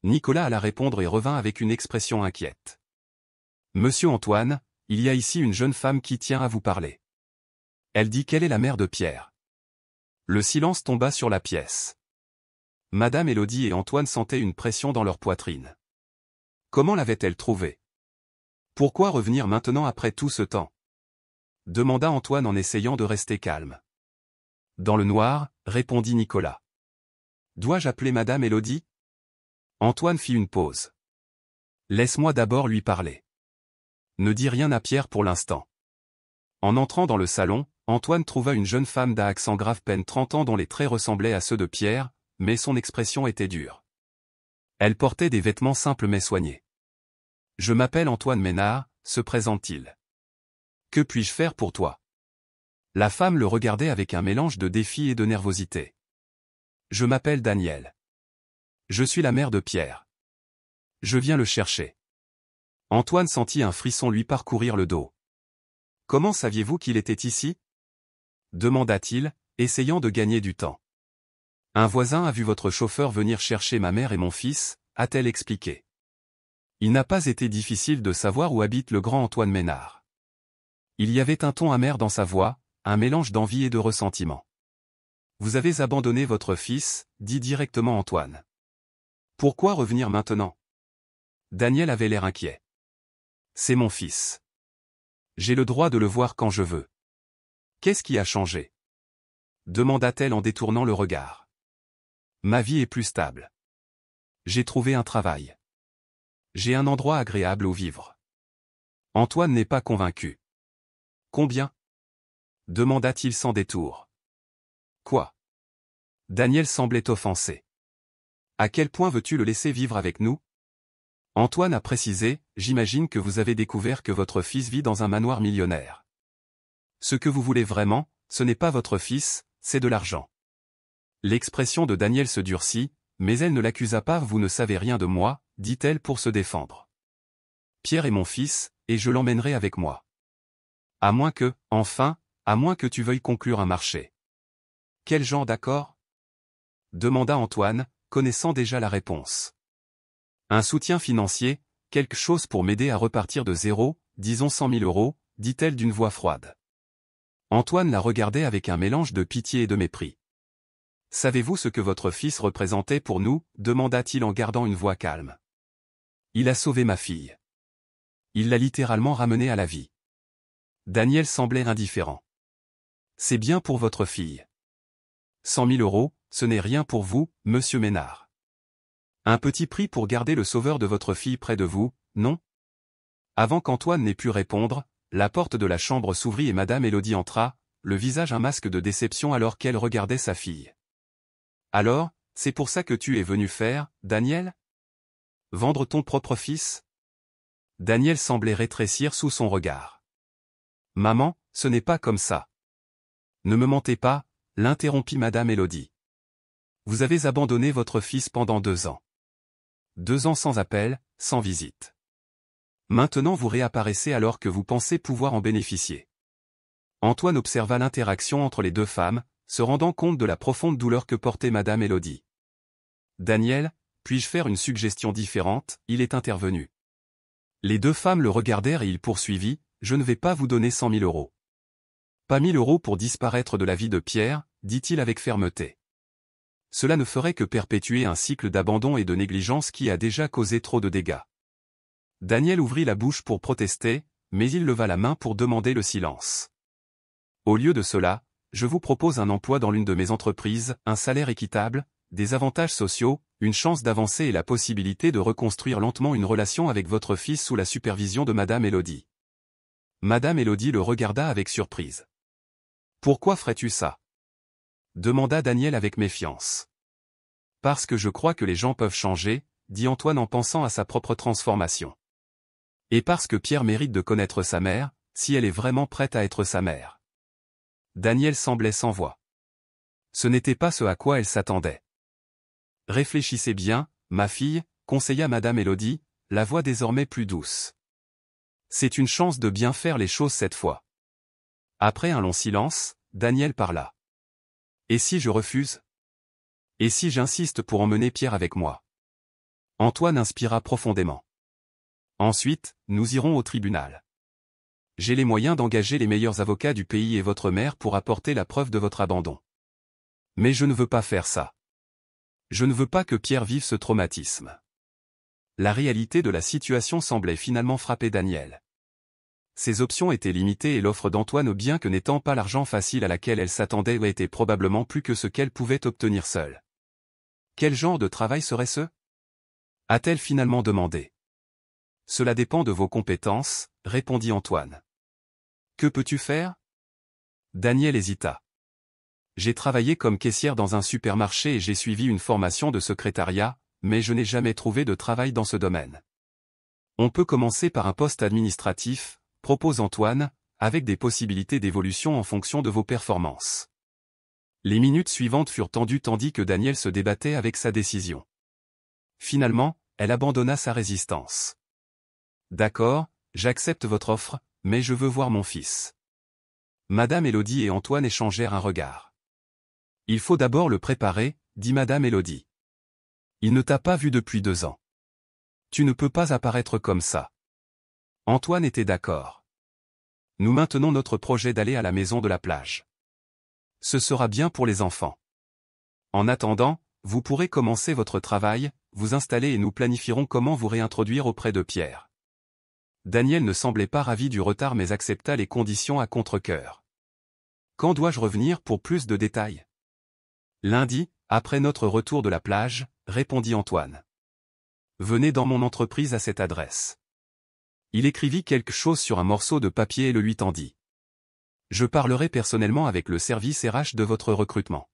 Nicolas alla répondre et revint avec une expression inquiète. « Monsieur Antoine, il y a ici une jeune femme qui tient à vous parler. Elle dit qu'elle est la mère de Pierre. » Le silence tomba sur la pièce. Madame Élodie et Antoine sentaient une pression dans leur poitrine. Comment l'avait-elle trouvée? Pourquoi revenir maintenant après tout ce temps? Demanda Antoine en essayant de rester calme. Dans le noir, répondit Nicolas. Dois-je appeler Madame Élodie? Antoine fit une pause. Laisse-moi d'abord lui parler. Ne dis rien à Pierre pour l'instant. En entrant dans le salon, Antoine trouva une jeune femme d'un accent grave peine 30 ans dont les traits ressemblaient à ceux de Pierre, mais son expression était dure. Elle portait des vêtements simples mais soignés. « Je m'appelle Antoine Ménard », se présente-t-il. « Que puis-je faire pour toi ?» La femme le regardait avec un mélange de défi et de nervosité. « Je m'appelle Daniel. Je suis la mère de Pierre. Je viens le chercher. » Antoine sentit un frisson lui parcourir le dos. « Comment saviez-vous qu'il était ici ?» demanda-t-il, essayant de gagner du temps. « Un voisin a vu votre chauffeur venir chercher ma mère et mon fils », a-t-elle expliqué. Il n'a pas été difficile de savoir où habite le grand Antoine Ménard. Il y avait un ton amer dans sa voix, un mélange d'envie et de ressentiment. « Vous avez abandonné votre fils », dit directement Antoine. « Pourquoi revenir maintenant ?» Daniel avait l'air inquiet. « C'est mon fils. J'ai le droit de le voir quand je veux. » Qu'est-ce qui a changé? Demanda-t-elle en détournant le regard. Ma vie est plus stable. J'ai trouvé un travail. J'ai un endroit agréable où vivre. Antoine n'est pas convaincu. Combien? Demanda-t-il sans détour. Quoi? Daniel semblait offensé. À quel point veux-tu le laisser vivre avec nous? Antoine a précisé, j'imagine que vous avez découvert que votre fils vit dans un manoir millionnaire. Ce que vous voulez vraiment, ce n'est pas votre fils, c'est de l'argent. L'expression de Daniel se durcit, mais elle ne l'accusa pas. Vous ne savez rien de moi, dit-elle pour se défendre. Pierre est mon fils, et je l'emmènerai avec moi. À moins que, enfin, à moins que tu veuilles conclure un marché. Quel genre d'accord? Demanda Antoine, connaissant déjà la réponse. Un soutien financier, quelque chose pour m'aider à repartir de zéro, disons 100 000 euros, dit-elle d'une voix froide. Antoine la regardait avec un mélange de pitié et de mépris. « Savez-vous ce que votre fils représentait pour nous ?» demanda-t-il en gardant une voix calme. « Il a sauvé ma fille. Il l'a littéralement ramenée à la vie. » Daniel semblait indifférent. « C'est bien pour votre fille. 100 000 euros, ce n'est rien pour vous, monsieur Ménard. Un petit prix pour garder le sauveur de votre fille près de vous, non ?» Avant qu'Antoine n'ait pu répondre, la porte de la chambre s'ouvrit et Madame Élodie entra, le visage un masque de déception alors qu'elle regardait sa fille. « Alors, c'est pour ça que tu es venu faire, Daniel? Vendre ton propre fils ?» Daniel semblait rétrécir sous son regard. « Maman, ce n'est pas comme ça. » Ne me mentez pas, l'interrompit Madame Élodie. Vous avez abandonné votre fils pendant 2 ans. 2 ans sans appel, sans visite. Maintenant vous réapparaissez alors que vous pensez pouvoir en bénéficier. Antoine observa l'interaction entre les deux femmes, se rendant compte de la profonde douleur que portait Madame Élodie. Daniel, puis-je faire une suggestion différente? Il est intervenu. Les deux femmes le regardèrent et il poursuivit, je ne vais pas vous donner 100 000 euros. Pas 1 000 € pour disparaître de la vie de Pierre, dit-il avec fermeté. Cela ne ferait que perpétuer un cycle d'abandon et de négligence qui a déjà causé trop de dégâts. Daniel ouvrit la bouche pour protester, mais il leva la main pour demander le silence. Au lieu de cela, je vous propose un emploi dans l'une de mes entreprises, un salaire équitable, des avantages sociaux, une chance d'avancer et la possibilité de reconstruire lentement une relation avec votre fils sous la supervision de Madame Élodie. Madame Élodie le regarda avec surprise. Pourquoi ferais-tu ça? Demanda Daniel avec méfiance. Parce que je crois que les gens peuvent changer, dit Antoine en pensant à sa propre transformation. Et parce que Pierre mérite de connaître sa mère, si elle est vraiment prête à être sa mère. Daniel semblait sans voix. Ce n'était pas ce à quoi elle s'attendait. Réfléchissez bien, ma fille, conseilla Madame Élodie, la voix désormais plus douce. C'est une chance de bien faire les choses cette fois. Après un long silence, Daniel parla. Et si je refuse? Et si j'insiste pour emmener Pierre avec moi? Antoine inspira profondément. Ensuite, nous irons au tribunal. J'ai les moyens d'engager les meilleurs avocats du pays et votre mère pour apporter la preuve de votre abandon. Mais je ne veux pas faire ça. Je ne veux pas que Pierre vive ce traumatisme. La réalité de la situation semblait finalement frapper Daniel. Ses options étaient limitées et l'offre d'Antoine, bien que n'étant pas l'argent facile à laquelle elle s'attendait, était probablement plus que ce qu'elle pouvait obtenir seule. Quel genre de travail serait-ce? A-t-elle finalement demandé. Cela dépend de vos compétences, répondit Antoine. Que peux-tu faire? Daniel hésita. J'ai travaillé comme caissière dans un supermarché et j'ai suivi une formation de secrétariat, mais je n'ai jamais trouvé de travail dans ce domaine. On peut commencer par un poste administratif, propose Antoine, avec des possibilités d'évolution en fonction de vos performances. Les minutes suivantes furent tendues tandis que Daniel se débattait avec sa décision. Finalement, elle abandonna sa résistance. D'accord, j'accepte votre offre, mais je veux voir mon fils. Madame Élodie et Antoine échangèrent un regard. Il faut d'abord le préparer, dit Madame Élodie. Il ne t'a pas vu depuis 2 ans. Tu ne peux pas apparaître comme ça. Antoine était d'accord. Nous maintenons notre projet d'aller à la maison de la plage. Ce sera bien pour les enfants. En attendant, vous pourrez commencer votre travail, vous installer et nous planifierons comment vous réintroduire auprès de Pierre. Daniel ne semblait pas ravi du retard mais accepta les conditions à contre-cœur. Quand dois-je revenir pour plus de détails? Lundi, après notre retour de la plage, répondit Antoine. Venez dans mon entreprise à cette adresse. Il écrivit quelque chose sur un morceau de papier et le lui tendit. Je parlerai personnellement avec le service RH de votre recrutement.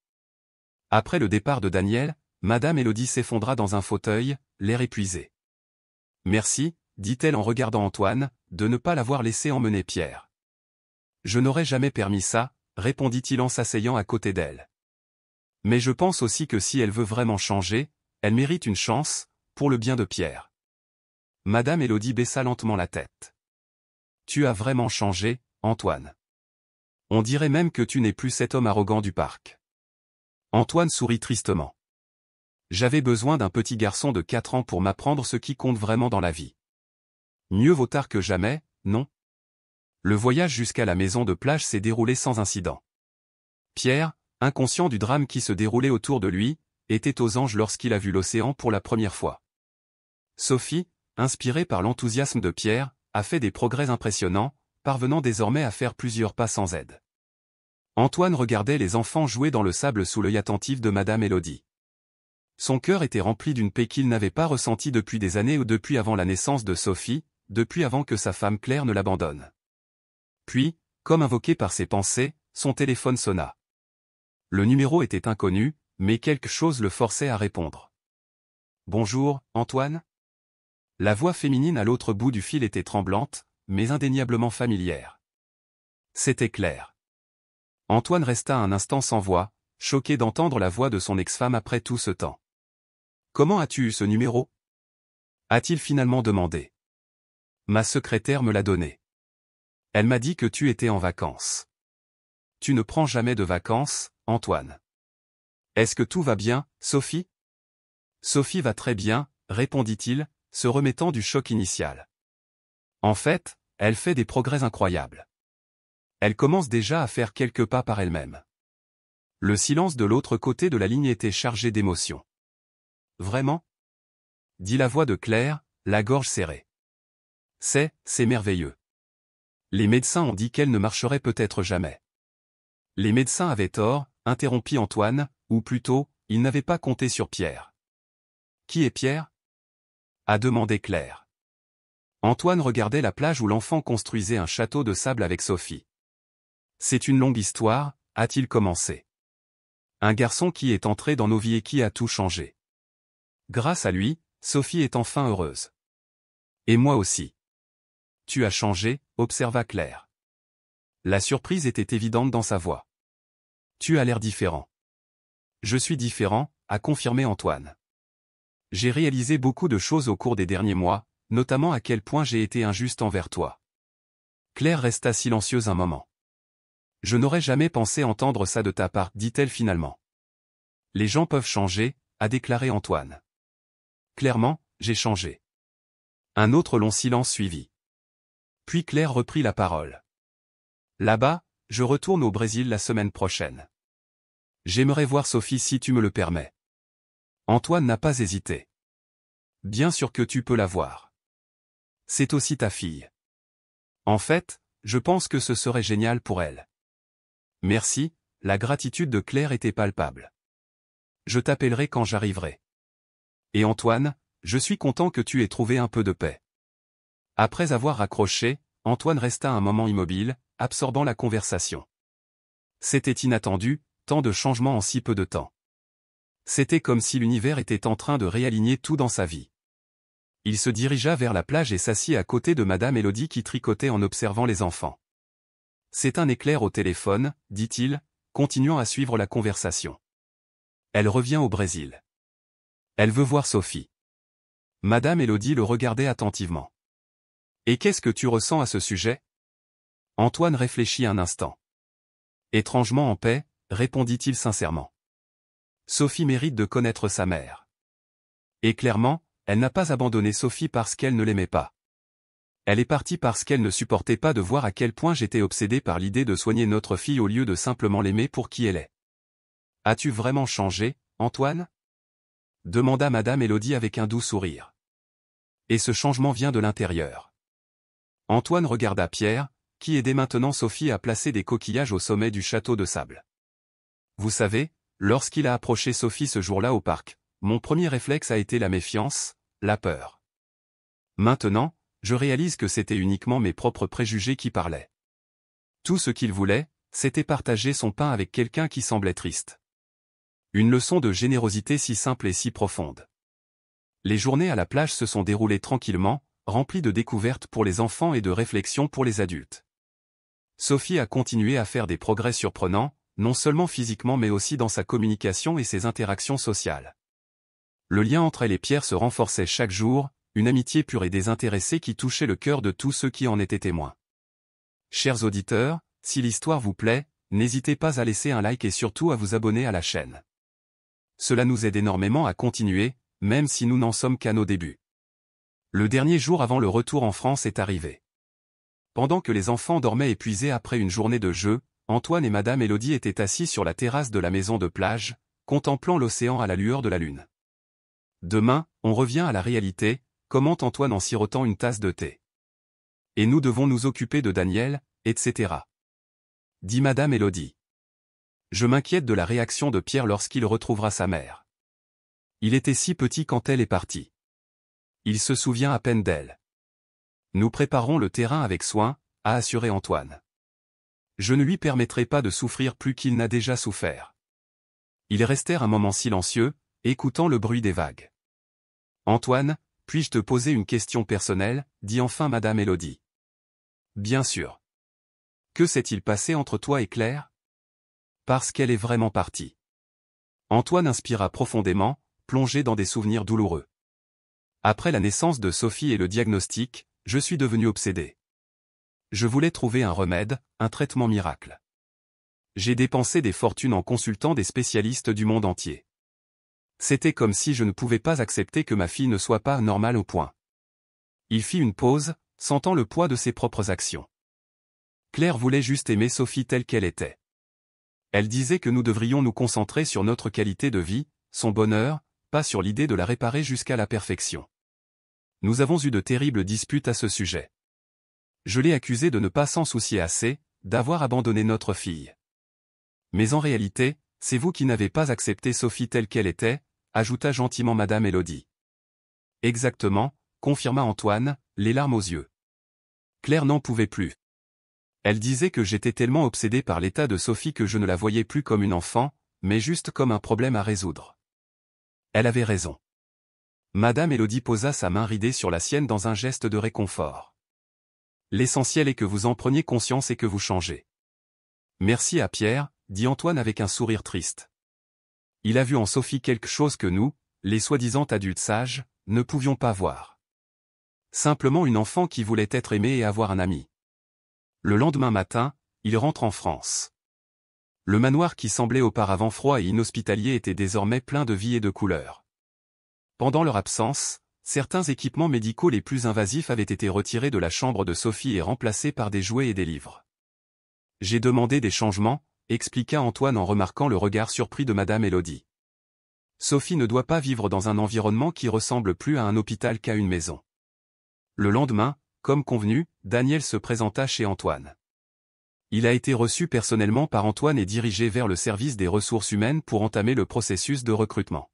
Après le départ de Daniel, Madame Élodie s'effondra dans un fauteuil, l'air épuisé. Merci, dit-elle en regardant Antoine, de ne pas l'avoir laissé emmener Pierre. Je n'aurais jamais permis ça, répondit-il en s'asseyant à côté d'elle. Mais je pense aussi que si elle veut vraiment changer, elle mérite une chance, pour le bien de Pierre. Madame Élodie baissa lentement la tête. Tu as vraiment changé, Antoine. On dirait même que tu n'es plus cet homme arrogant du parc. Antoine sourit tristement. J'avais besoin d'un petit garçon de 4 ans pour m'apprendre ce qui compte vraiment dans la vie. Mieux vaut tard que jamais, non? Le voyage jusqu'à la maison de plage s'est déroulé sans incident. Pierre, inconscient du drame qui se déroulait autour de lui, était aux anges lorsqu'il a vu l'océan pour la première fois. Sophie, inspirée par l'enthousiasme de Pierre, a fait des progrès impressionnants, parvenant désormais à faire plusieurs pas sans aide. Antoine regardait les enfants jouer dans le sable sous l'œil attentif de Madame Élodie. Son cœur était rempli d'une paix qu'il n'avait pas ressentie depuis des années ou depuis avant la naissance de Sophie, depuis avant que sa femme Claire ne l'abandonne. Puis, comme invoqué par ses pensées, son téléphone sonna. Le numéro était inconnu, mais quelque chose le forçait à répondre. « Bonjour, Antoine ?» La voix féminine à l'autre bout du fil était tremblante, mais indéniablement familière. C'était Claire. Antoine resta un instant sans voix, choqué d'entendre la voix de son ex-femme après tout ce temps. « Comment as-tu eu ce numéro ?» a-t-il finalement demandé. « Ma secrétaire me l'a donné. Elle m'a dit que tu étais en vacances. » « Tu ne prends jamais de vacances, Antoine. »« Est-ce que tout va bien, Sophie ?» ?»« Sophie va très bien, » répondit-il, se remettant du choc initial. « En fait, elle fait des progrès incroyables. Elle commence déjà à faire quelques pas par elle-même. Le silence de l'autre côté de la ligne était chargé d'émotion. Vraiment? Dit la voix de Claire, la gorge serrée. C'est merveilleux. Les médecins ont dit qu'elle ne marcherait peut-être jamais. Les médecins avaient tort, interrompit Antoine, ou plutôt, ils n'avaient pas compté sur Pierre. Qui est Pierre? A demandé Claire. Antoine regardait la plage où l'enfant construisait un château de sable avec Sophie. C'est une longue histoire, a-t-il commencé. Un garçon qui est entré dans nos vies et qui a tout changé. Grâce à lui, Sophie est enfin heureuse. Et moi aussi. Tu as changé, observa Claire. La surprise était évidente dans sa voix. Tu as l'air différent. Je suis différent, a confirmé Antoine. J'ai réalisé beaucoup de choses au cours des derniers mois, notamment à quel point j'ai été injuste envers toi. Claire resta silencieuse un moment. Je n'aurais jamais pensé entendre ça de ta part, dit-elle finalement. Les gens peuvent changer, a déclaré Antoine. Clairement, j'ai changé. Un autre long silence suivit. Puis Claire reprit la parole. Là-bas, je retourne au Brésil la semaine prochaine. J'aimerais voir Sophie si tu me le permets. Antoine n'a pas hésité. Bien sûr que tu peux la voir. C'est aussi ta fille. En fait, je pense que ce serait génial pour elle. Merci, la gratitude de Claire était palpable. Je t'appellerai quand j'arriverai. Et Antoine, je suis content que tu aies trouvé un peu de paix. Après avoir raccroché, Antoine resta un moment immobile, absorbant la conversation. C'était inattendu, tant de changements en si peu de temps. C'était comme si l'univers était en train de réaligner tout dans sa vie. Il se dirigea vers la plage et s'assit à côté de Madame Élodie qui tricotait en observant les enfants. C'est un éclair au téléphone, dit-il, continuant à suivre la conversation. Elle revient au Brésil. Elle veut voir Sophie. Madame Élodie le regardait attentivement. Et qu'est-ce que tu ressens à ce sujet? Antoine réfléchit un instant. Étrangement en paix, répondit-il sincèrement. Sophie mérite de connaître sa mère. Et clairement, elle n'a pas abandonné Sophie parce qu'elle ne l'aimait pas. Elle est partie parce qu'elle ne supportait pas de voir à quel point j'étais obsédé par l'idée de soigner notre fille au lieu de simplement l'aimer pour qui elle est. As-tu vraiment changé, Antoine? Demanda Madame Élodie avec un doux sourire. Et ce changement vient de l'intérieur. Antoine regarda Pierre, qui aidait maintenant Sophie à placer des coquillages au sommet du château de sable. Vous savez, lorsqu'il a approché Sophie ce jour-là au parc, mon premier réflexe a été la méfiance, la peur. Maintenant, je réalise que c'était uniquement mes propres préjugés qui parlaient. Tout ce qu'il voulait, c'était partager son pain avec quelqu'un qui semblait triste. Une leçon de générosité si simple et si profonde. Les journées à la plage se sont déroulées tranquillement, remplies de découvertes pour les enfants et de réflexions pour les adultes. Sophie a continué à faire des progrès surprenants, non seulement physiquement mais aussi dans sa communication et ses interactions sociales. Le lien entre elle et Pierre se renforçait chaque jour, une amitié pure et désintéressée qui touchait le cœur de tous ceux qui en étaient témoins. Chers auditeurs, si l'histoire vous plaît, n'hésitez pas à laisser un like et surtout à vous abonner à la chaîne. Cela nous aide énormément à continuer, même si nous n'en sommes qu'à nos débuts. Le dernier jour avant le retour en France est arrivé. Pendant que les enfants dormaient épuisés après une journée de jeu, Antoine et Madame Élodie étaient assis sur la terrasse de la maison de plage, contemplant l'océan à la lueur de la lune. Demain, on revient à la réalité, commente Antoine en sirotant une tasse de thé. Et nous devons nous occuper de Daniel, etc. Dit Madame Élodie. Je m'inquiète de la réaction de Pierre lorsqu'il retrouvera sa mère. Il était si petit quand elle est partie. Il se souvient à peine d'elle. Nous préparons le terrain avec soin, a assuré Antoine. Je ne lui permettrai pas de souffrir plus qu'il n'a déjà souffert. Ils restèrent un moment silencieux, écoutant le bruit des vagues. Antoine, puis-je te poser une question personnelle, dit enfin Madame Élodie. Bien sûr. Que s'est-il passé entre toi et Claire? Parce qu'elle est vraiment partie. Antoine inspira profondément, plongé dans des souvenirs douloureux. Après la naissance de Sophie et le diagnostic, je suis devenu obsédé. Je voulais trouver un remède, un traitement miracle. J'ai dépensé des fortunes en consultant des spécialistes du monde entier. C'était comme si je ne pouvais pas accepter que ma fille ne soit pas normale au point. Il fit une pause, sentant le poids de ses propres actions. Claire voulait juste aimer Sophie telle qu'elle était. Elle disait que nous devrions nous concentrer sur notre qualité de vie, son bonheur, pas sur l'idée de la réparer jusqu'à la perfection. Nous avons eu de terribles disputes à ce sujet. Je l'ai accusée de ne pas s'en soucier assez, d'avoir abandonné notre fille. Mais en réalité, c'est vous qui n'avez pas accepté Sophie telle qu'elle était, ajouta gentiment Madame Élodie. Exactement, confirma Antoine, les larmes aux yeux. Claire n'en pouvait plus. Elle disait que j'étais tellement obsédé par l'état de Sophie que je ne la voyais plus comme une enfant, mais juste comme un problème à résoudre. Elle avait raison. Madame Élodie posa sa main ridée sur la sienne dans un geste de réconfort. L'essentiel est que vous en preniez conscience et que vous changez. Merci à Pierre, dit Antoine avec un sourire triste. Il a vu en Sophie quelque chose que nous, les soi-disant adultes sages, ne pouvions pas voir. Simplement une enfant qui voulait être aimée et avoir un ami. Le lendemain matin, il rentre en France. Le manoir qui semblait auparavant froid et inhospitalier était désormais plein de vie et de couleurs. Pendant leur absence, certains équipements médicaux les plus invasifs avaient été retirés de la chambre de Sophie et remplacés par des jouets et des livres. J'ai demandé des changements, expliqua Antoine en remarquant le regard surpris de Madame Élodie. Sophie ne doit pas vivre dans un environnement qui ressemble plus à un hôpital qu'à une maison. Le lendemain, comme convenu, Daniel se présenta chez Antoine. Il a été reçu personnellement par Antoine et dirigé vers le service des ressources humaines pour entamer le processus de recrutement.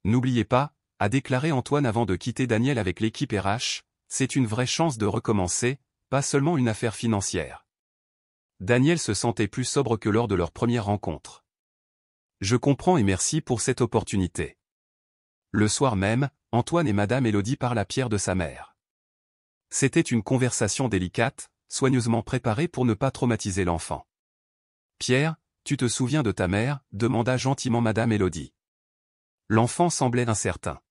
N'oubliez pas, a déclaré Antoine avant de quitter Daniel avec l'équipe RH, c'est une vraie chance de recommencer, pas seulement une affaire financière. Daniel se sentait plus sobre que lors de leur première rencontre. Je comprends et merci pour cette opportunité. Le soir même, Antoine et Madame Élodie parlent à Pierre de sa mère. C'était une conversation délicate, soigneusement préparée pour ne pas traumatiser l'enfant. Pierre, tu te souviens de ta mère, demanda gentiment Madame Élodie. L'enfant semblait incertain.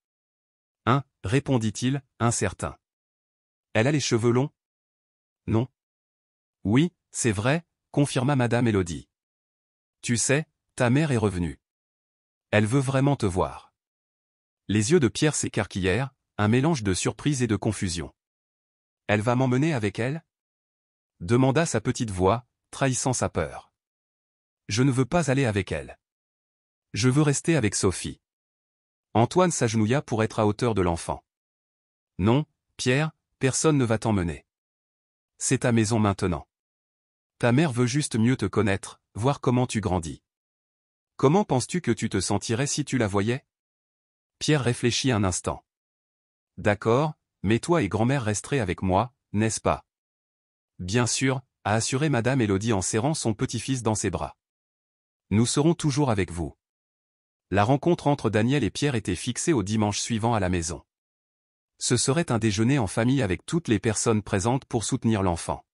Hein, répondit-il, incertain. Elle a les cheveux longs? Non. Oui, c'est vrai, confirma Madame Élodie. Tu sais, ta mère est revenue. Elle veut vraiment te voir. Les yeux de Pierre s'écarquillèrent, un mélange de surprise et de confusion. Elle va m'emmener avec elle? Demanda sa petite voix, trahissant sa peur. Je ne veux pas aller avec elle. Je veux rester avec Sophie. Antoine s'agenouilla pour être à hauteur de l'enfant. Non, Pierre, personne ne va t'emmener. C'est ta maison maintenant. Ta mère veut juste mieux te connaître, voir comment tu grandis. Comment penses-tu que tu te sentirais si tu la voyais? Pierre réfléchit un instant. D'accord, mais toi et grand-mère resterez avec moi, n'est-ce pas? Bien sûr, a assuré Madame Élodie en serrant son petit-fils dans ses bras. Nous serons toujours avec vous. La rencontre entre Daniel et Pierre était fixée au dimanche suivant à la maison. Ce serait un déjeuner en famille avec toutes les personnes présentes pour soutenir l'enfant.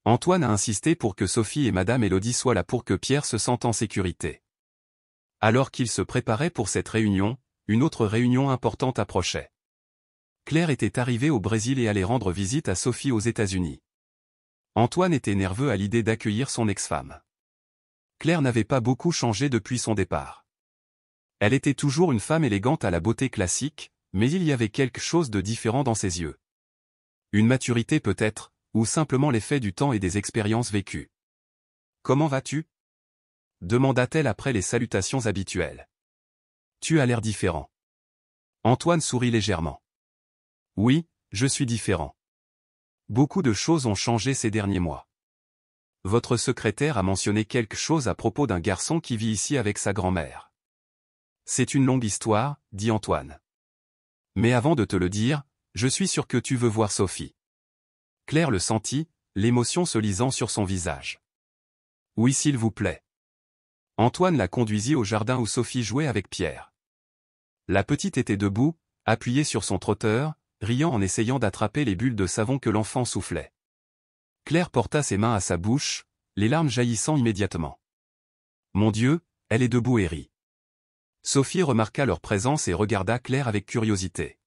Antoine a insisté pour que Sophie et Madame Élodie soient là pour que Pierre se sente en sécurité. Alors qu'il se préparait pour cette réunion, une autre réunion importante approchait. Claire était arrivée au Brésil et allait rendre visite à Sophie aux États-Unis. Antoine était nerveux à l'idée d'accueillir son ex-femme. Claire n'avait pas beaucoup changé depuis son départ. Elle était toujours une femme élégante à la beauté classique, mais il y avait quelque chose de différent dans ses yeux. Une maturité peut-être, ou simplement l'effet du temps et des expériences vécues. « Comment vas-tu » demanda-t-elle après les salutations habituelles. « Tu as l'air différent. » Antoine sourit légèrement. « Oui, je suis différent. Beaucoup de choses ont changé ces derniers mois. Votre secrétaire a mentionné quelque chose à propos d'un garçon qui vit ici avec sa grand-mère. C'est une longue histoire, dit Antoine. Mais avant de te le dire, je suis sûr que tu veux voir Sophie. Claire le sentit, l'émotion se lisant sur son visage. Oui, s'il vous plaît. Antoine la conduisit au jardin où Sophie jouait avec Pierre. La petite était debout, appuyée sur son trotteur, riant en essayant d'attraper les bulles de savon que l'enfant soufflait. Claire porta ses mains à sa bouche, les larmes jaillissant immédiatement. Mon Dieu, elle est debout et rit. Sophie remarqua leur présence et regarda Claire avec curiosité.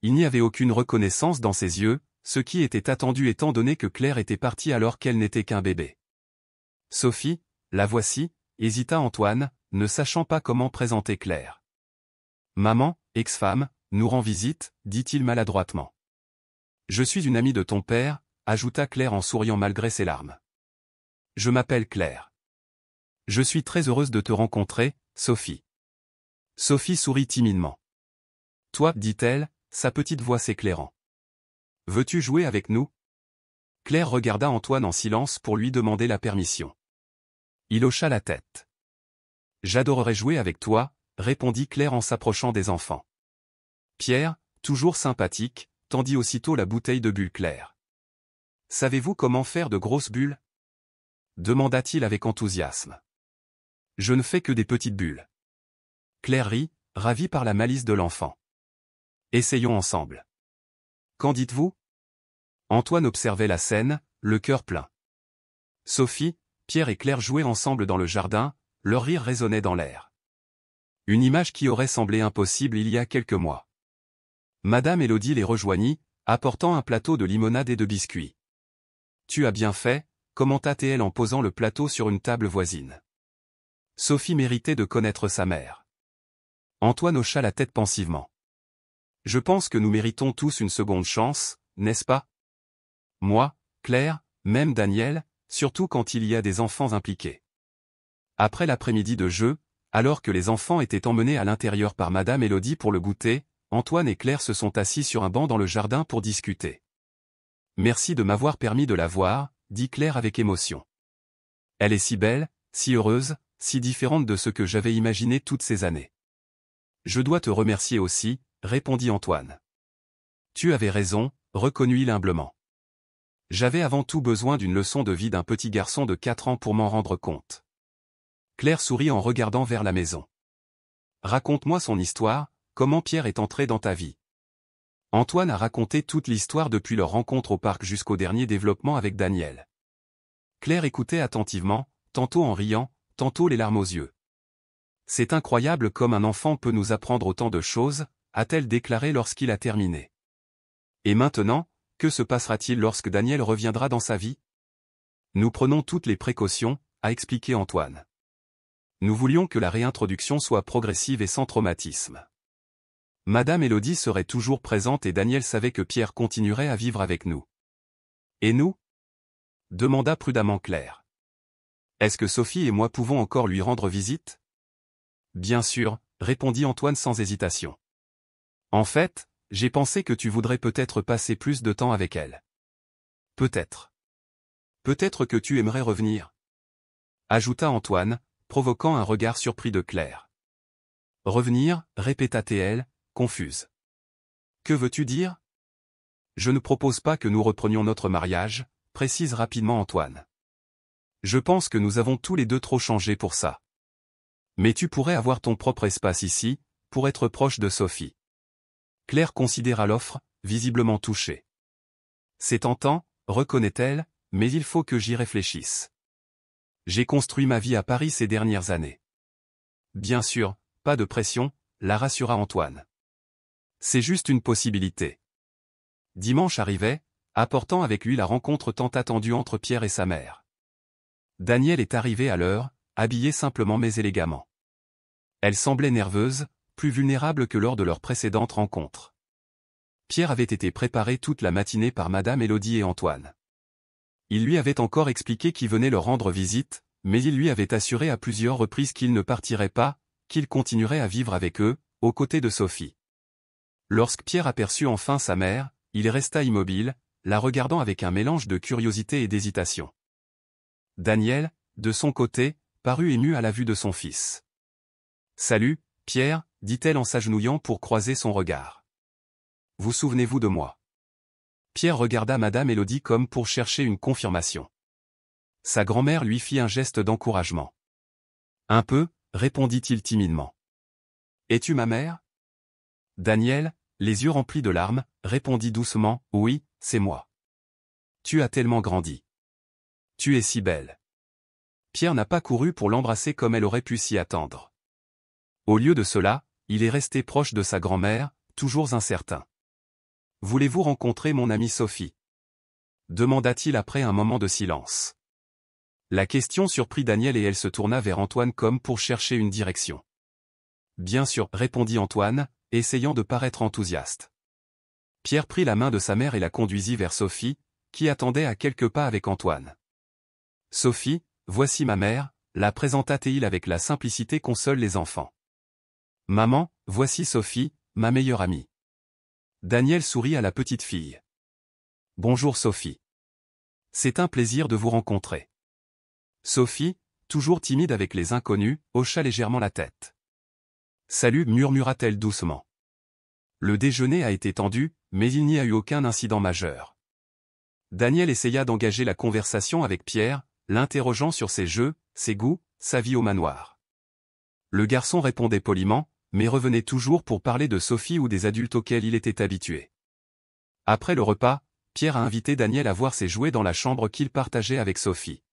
Il n'y avait aucune reconnaissance dans ses yeux, ce qui était attendu étant donné que Claire était partie alors qu'elle n'était qu'un bébé. Sophie, la voici, hésita Antoine, ne sachant pas comment présenter Claire. Maman, ex-femme, nous rend visite, dit-il maladroitement. Je suis une amie de ton père, ajouta Claire en souriant malgré ses larmes. Je m'appelle Claire. Je suis très heureuse de te rencontrer, Sophie. Sophie sourit timidement. Toi, dit-elle, sa petite voix s'éclairant. Veux-tu jouer avec nous? Claire regarda Antoine en silence pour lui demander la permission. Il hocha la tête. J'adorerais jouer avec toi, répondit Claire en s'approchant des enfants. Pierre, toujours sympathique, tendit aussitôt la bouteille de bulles claires. Savez-vous comment faire de grosses bulles? Demanda-t-il avec enthousiasme. Je ne fais que des petites bulles. Claire rit, ravie par la malice de l'enfant. Essayons ensemble. Qu'en dites-vous? Antoine observait la scène, le cœur plein. Sophie, Pierre et Claire jouaient ensemble dans le jardin, leur rire résonnait dans l'air. Une image qui aurait semblé impossible il y a quelques mois. Madame Élodie les rejoignit, apportant un plateau de limonade et de biscuits. Tu as bien fait, commenta-t-elle en posant le plateau sur une table voisine. Sophie méritait de connaître sa mère. Antoine hocha la tête pensivement. Je pense que nous méritons tous une seconde chance, n'est-ce pas? Moi, Claire, même Daniel, surtout quand il y a des enfants impliqués. Après l'après-midi de jeu, alors que les enfants étaient emmenés à l'intérieur par Madame Élodie pour le goûter, Antoine et Claire se sont assis sur un banc dans le jardin pour discuter. Merci de m'avoir permis de la voir, dit Claire avec émotion. Elle est si belle, si heureuse, si différente de ce que j'avais imaginé toutes ces années. Je dois te remercier aussi, répondit Antoine. Tu avais raison, reconnut-il humblement. J'avais avant tout besoin d'une leçon de vie d'un petit garçon de 4 ans pour m'en rendre compte. Claire sourit en regardant vers la maison. Raconte-moi son histoire, comment Pierre est entré dans ta vie. Antoine a raconté toute l'histoire depuis leur rencontre au parc jusqu'au dernier développement avec Daniel. Claire écoutait attentivement, tantôt en riant, tantôt les larmes aux yeux. C'est incroyable comme un enfant peut nous apprendre autant de choses, a-t-elle déclaré lorsqu'il a terminé. Et maintenant, que se passera-t-il lorsque Daniel reviendra dans sa vie? Nous prenons toutes les précautions, a expliqué Antoine. Nous voulions que la réintroduction soit progressive et sans traumatisme. Madame Élodie serait toujours présente et Daniel savait que Pierre continuerait à vivre avec nous. Et nous? Demanda prudemment Claire. Est-ce que Sophie et moi pouvons encore lui rendre visite? Bien sûr, répondit Antoine sans hésitation. En fait, j'ai pensé que tu voudrais peut-être passer plus de temps avec elle. Peut-être. Peut-être que tu aimerais revenir. Ajouta Antoine, provoquant un regard surpris de Claire. Revenir, répéta-t-elle, confuse. Que veux-tu dire? Je ne propose pas que nous reprenions notre mariage, précise rapidement Antoine. Je pense que nous avons tous les deux trop changé pour ça. Mais tu pourrais avoir ton propre espace ici, pour être proche de Sophie. Claire considéra l'offre, visiblement touchée. C'est tentant, reconnaît-elle, mais il faut que j'y réfléchisse. J'ai construit ma vie à Paris ces dernières années. Bien sûr, pas de pression, la rassura Antoine. C'est juste une possibilité. Dimanche arrivait, apportant avec lui la rencontre tant attendue entre Pierre et sa mère. Daniel est arrivé à l'heure, habillé simplement mais élégamment. Elle semblait nerveuse, plus vulnérable que lors de leur précédente rencontre. Pierre avait été préparé toute la matinée par Madame Élodie et Antoine. Il lui avait encore expliqué qu'il venait leur rendre visite, mais il lui avait assuré à plusieurs reprises qu'il ne partirait pas, qu'il continuerait à vivre avec eux, aux côtés de Sophie. Lorsque Pierre aperçut enfin sa mère, il resta immobile, la regardant avec un mélange de curiosité et d'hésitation. Daniel, de son côté, parut ému à la vue de son fils. « Salut, Pierre », dit-elle en s'agenouillant pour croiser son regard. « Vous souvenez-vous de moi ?» Pierre regarda Madame Élodie comme pour chercher une confirmation. Sa grand-mère lui fit un geste d'encouragement. « Un peu », répondit-il timidement. « Es-tu ma mère ?» Daniel, les yeux remplis de larmes, répondit doucement, « Oui, c'est moi. » Tu as tellement grandi. Tu es si belle. Pierre n'a pas couru pour l'embrasser comme elle aurait pu s'y attendre. Au lieu de cela, il est resté proche de sa grand-mère, toujours incertain. « Voulez-vous rencontrer mon amie Sophie ?» demanda-t-il après un moment de silence. La question surprit Daniel et elle se tourna vers Antoine comme pour chercher une direction. « Bien sûr, » répondit Antoine, essayant de paraître enthousiaste. Pierre prit la main de sa mère et la conduisit vers Sophie, qui attendait à quelques pas avec Antoine. « Sophie, voici ma mère », la présenta-t-il avec la simplicité qu'ont seuls les enfants. « Maman, voici Sophie, ma meilleure amie. » Daniel sourit à la petite fille. « Bonjour Sophie. C'est un plaisir de vous rencontrer. » Sophie, toujours timide avec les inconnus, hocha légèrement la tête. « Salut » murmura-t-elle doucement. Le déjeuner a été tendu, mais il n'y a eu aucun incident majeur. Daniel essaya d'engager la conversation avec Pierre, l'interrogeant sur ses jeux, ses goûts, sa vie au manoir. Le garçon répondait poliment, mais revenait toujours pour parler de Sophie ou des adultes auxquels il était habitué. Après le repas, Pierre a invité Daniel à voir ses jouets dans la chambre qu'il partageait avec Sophie.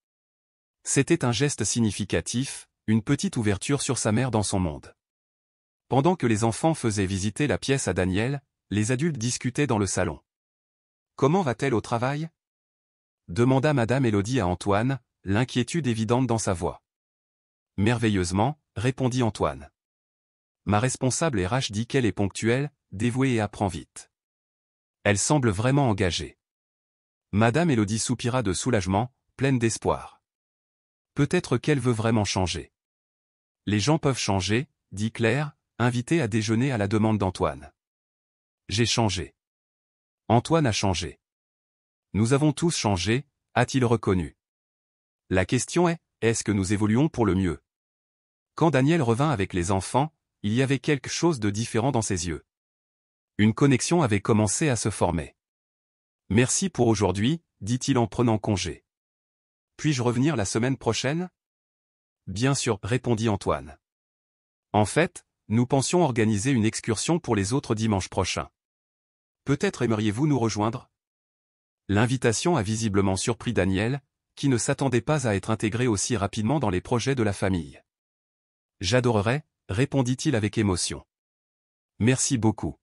C'était un geste significatif, une petite ouverture sur sa mère dans son monde. Pendant que les enfants faisaient visiter la pièce à Daniel, les adultes discutaient dans le salon. « Comment va-t-elle au travail ?» demanda Madame Élodie à Antoine, l'inquiétude évidente dans sa voix. « Merveilleusement », répondit Antoine. « Ma responsable RH dit qu'elle est ponctuelle, dévouée et apprend vite. Elle semble vraiment engagée. » Madame Élodie soupira de soulagement, pleine d'espoir. « Peut-être qu'elle veut vraiment changer. »« Les gens peuvent changer, » dit Claire, invitée à déjeuner à la demande d'Antoine. « J'ai changé. Antoine a changé. Nous avons tous changé, a-t-il reconnu. La question est-ce que nous évoluons pour le mieux? Quand Daniel revint avec les enfants, il y avait quelque chose de différent dans ses yeux. Une connexion avait commencé à se former. « Merci pour aujourd'hui », dit-il en prenant congé. « Puis-je revenir la semaine prochaine ?»« Bien sûr », répondit Antoine. « En fait, nous pensions organiser une excursion pour les autres dimanches prochains. Peut-être aimeriez-vous nous rejoindre ?» L'invitation a visiblement surpris Daniel, qui ne s'attendait pas à être intégré aussi rapidement dans les projets de la famille. « J'adorerais », répondit-il avec émotion. « Merci beaucoup. »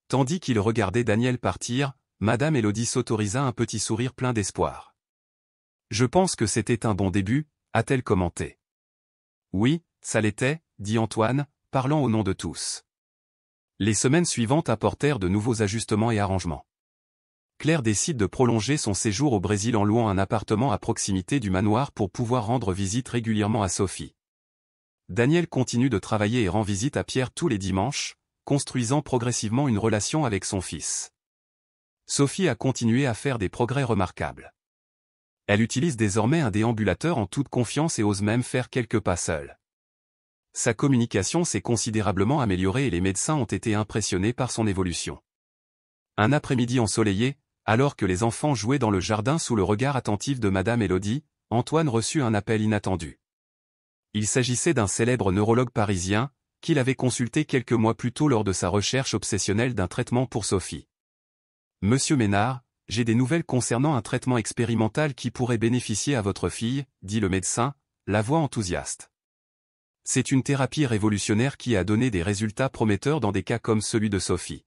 Tandis qu'il regardait Daniel partir, Madame Élodie s'autorisa un petit sourire plein d'espoir. « Je pense que c'était un bon début », a-t-elle commenté. « Oui, ça l'était », dit Antoine, parlant au nom de tous. Les semaines suivantes apportèrent de nouveaux ajustements et arrangements. Claire décide de prolonger son séjour au Brésil en louant un appartement à proximité du manoir pour pouvoir rendre visite régulièrement à Sophie. Daniel continue de travailler et rend visite à Pierre tous les dimanches, construisant progressivement une relation avec son fils. Sophie a continué à faire des progrès remarquables. Elle utilise désormais un déambulateur en toute confiance et ose même faire quelques pas seule. Sa communication s'est considérablement améliorée et les médecins ont été impressionnés par son évolution. Un après-midi ensoleillé, alors que les enfants jouaient dans le jardin sous le regard attentif de Madame Élodie, Antoine reçut un appel inattendu. Il s'agissait d'un célèbre neurologue parisien, qu'il avait consulté quelques mois plus tôt lors de sa recherche obsessionnelle d'un traitement pour Sophie. « Monsieur Ménard, j'ai des nouvelles concernant un traitement expérimental qui pourrait bénéficier à votre fille, » dit le médecin, la voix enthousiaste. C'est une thérapie révolutionnaire qui a donné des résultats prometteurs dans des cas comme celui de Sophie.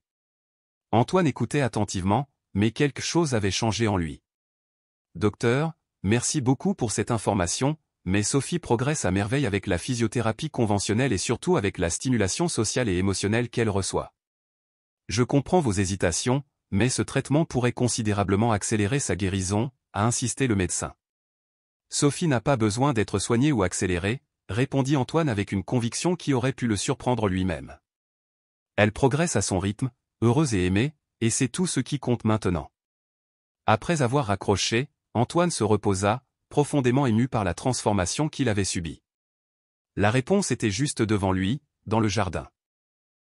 Antoine écoutait attentivement, mais quelque chose avait changé en lui. « Docteur, merci beaucoup pour cette information, mais Sophie progresse à merveille avec la physiothérapie conventionnelle et surtout avec la stimulation sociale et émotionnelle qu'elle reçoit. Je comprends vos hésitations, mais ce traitement pourrait considérablement accélérer sa guérison, » a insisté le médecin. « Sophie n'a pas besoin d'être soignée ou accélérée, » répondit Antoine avec une conviction qui aurait pu le surprendre lui-même. « Elle progresse à son rythme, heureuse et aimée, et c'est tout ce qui compte maintenant. » Après avoir raccroché, Antoine se reposa, profondément ému par la transformation qu'il avait subie. La réponse était juste devant lui, dans le jardin.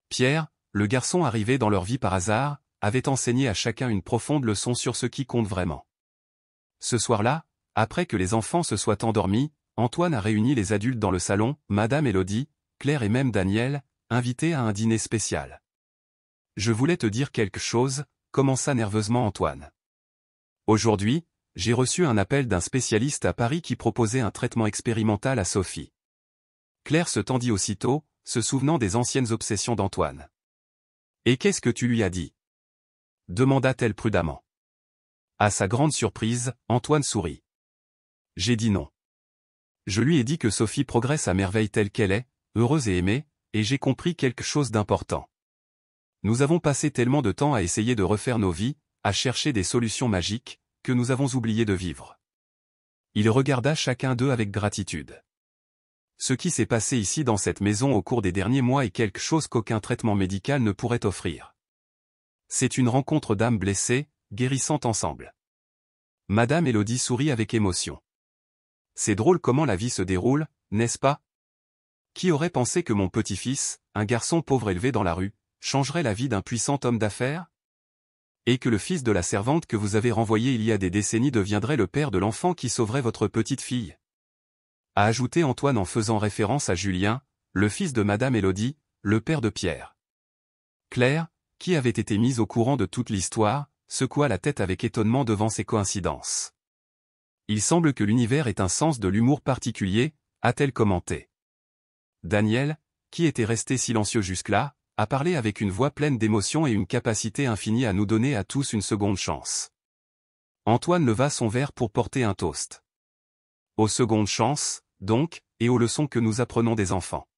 Pierre, le garçon arrivé dans leur vie par hasard, avait enseigné à chacun une profonde leçon sur ce qui compte vraiment. Ce soir-là, après que les enfants se soient endormis, Antoine a réuni les adultes dans le salon, Madame Élodie, Claire et même Daniel, invités à un dîner spécial. « Je voulais te dire quelque chose », commença nerveusement Antoine. « Aujourd'hui, j'ai reçu un appel d'un spécialiste à Paris qui proposait un traitement expérimental à Sophie. » Claire se tendit aussitôt, se souvenant des anciennes obsessions d'Antoine. « Et qu'est-ce que tu lui as dit ?» demanda-t-elle prudemment. À sa grande surprise, Antoine sourit. « J'ai dit non. Je lui ai dit que Sophie progresse à merveille telle qu'elle est, heureuse et aimée, et j'ai compris quelque chose d'important. Nous avons passé tellement de temps à essayer de refaire nos vies, à chercher des solutions magiques, que nous avons oublié de vivre. Il regarda chacun d'eux avec gratitude. Ce qui s'est passé ici dans cette maison au cours des derniers mois est quelque chose qu'aucun traitement médical ne pourrait offrir. C'est une rencontre d'âmes blessées, guérissant ensemble. Madame Élodie sourit avec émotion. C'est drôle comment la vie se déroule, n'est-ce pas? Qui aurait pensé que mon petit-fils, un garçon pauvre élevé dans la rue, changerait la vie d'un puissant homme d'affaires? Et que le fils de la servante que vous avez renvoyé il y a des décennies deviendrait le père de l'enfant qui sauverait votre petite fille? A ajouté Antoine en faisant référence à Julien, le fils de Madame Élodie, le père de Pierre. Claire, qui avait été mise au courant de toute l'histoire, secoua la tête avec étonnement devant ces coïncidences. Il semble que l'univers ait un sens de l'humour particulier, a-t-elle commenté. Daniel, qui était resté silencieux jusque-là, a parlé avec une voix pleine d'émotion et une capacité infinie à nous donner à tous une seconde chance. Antoine leva son verre pour porter un toast. Aux secondes chances, donc, et aux leçons que nous apprenons des enfants.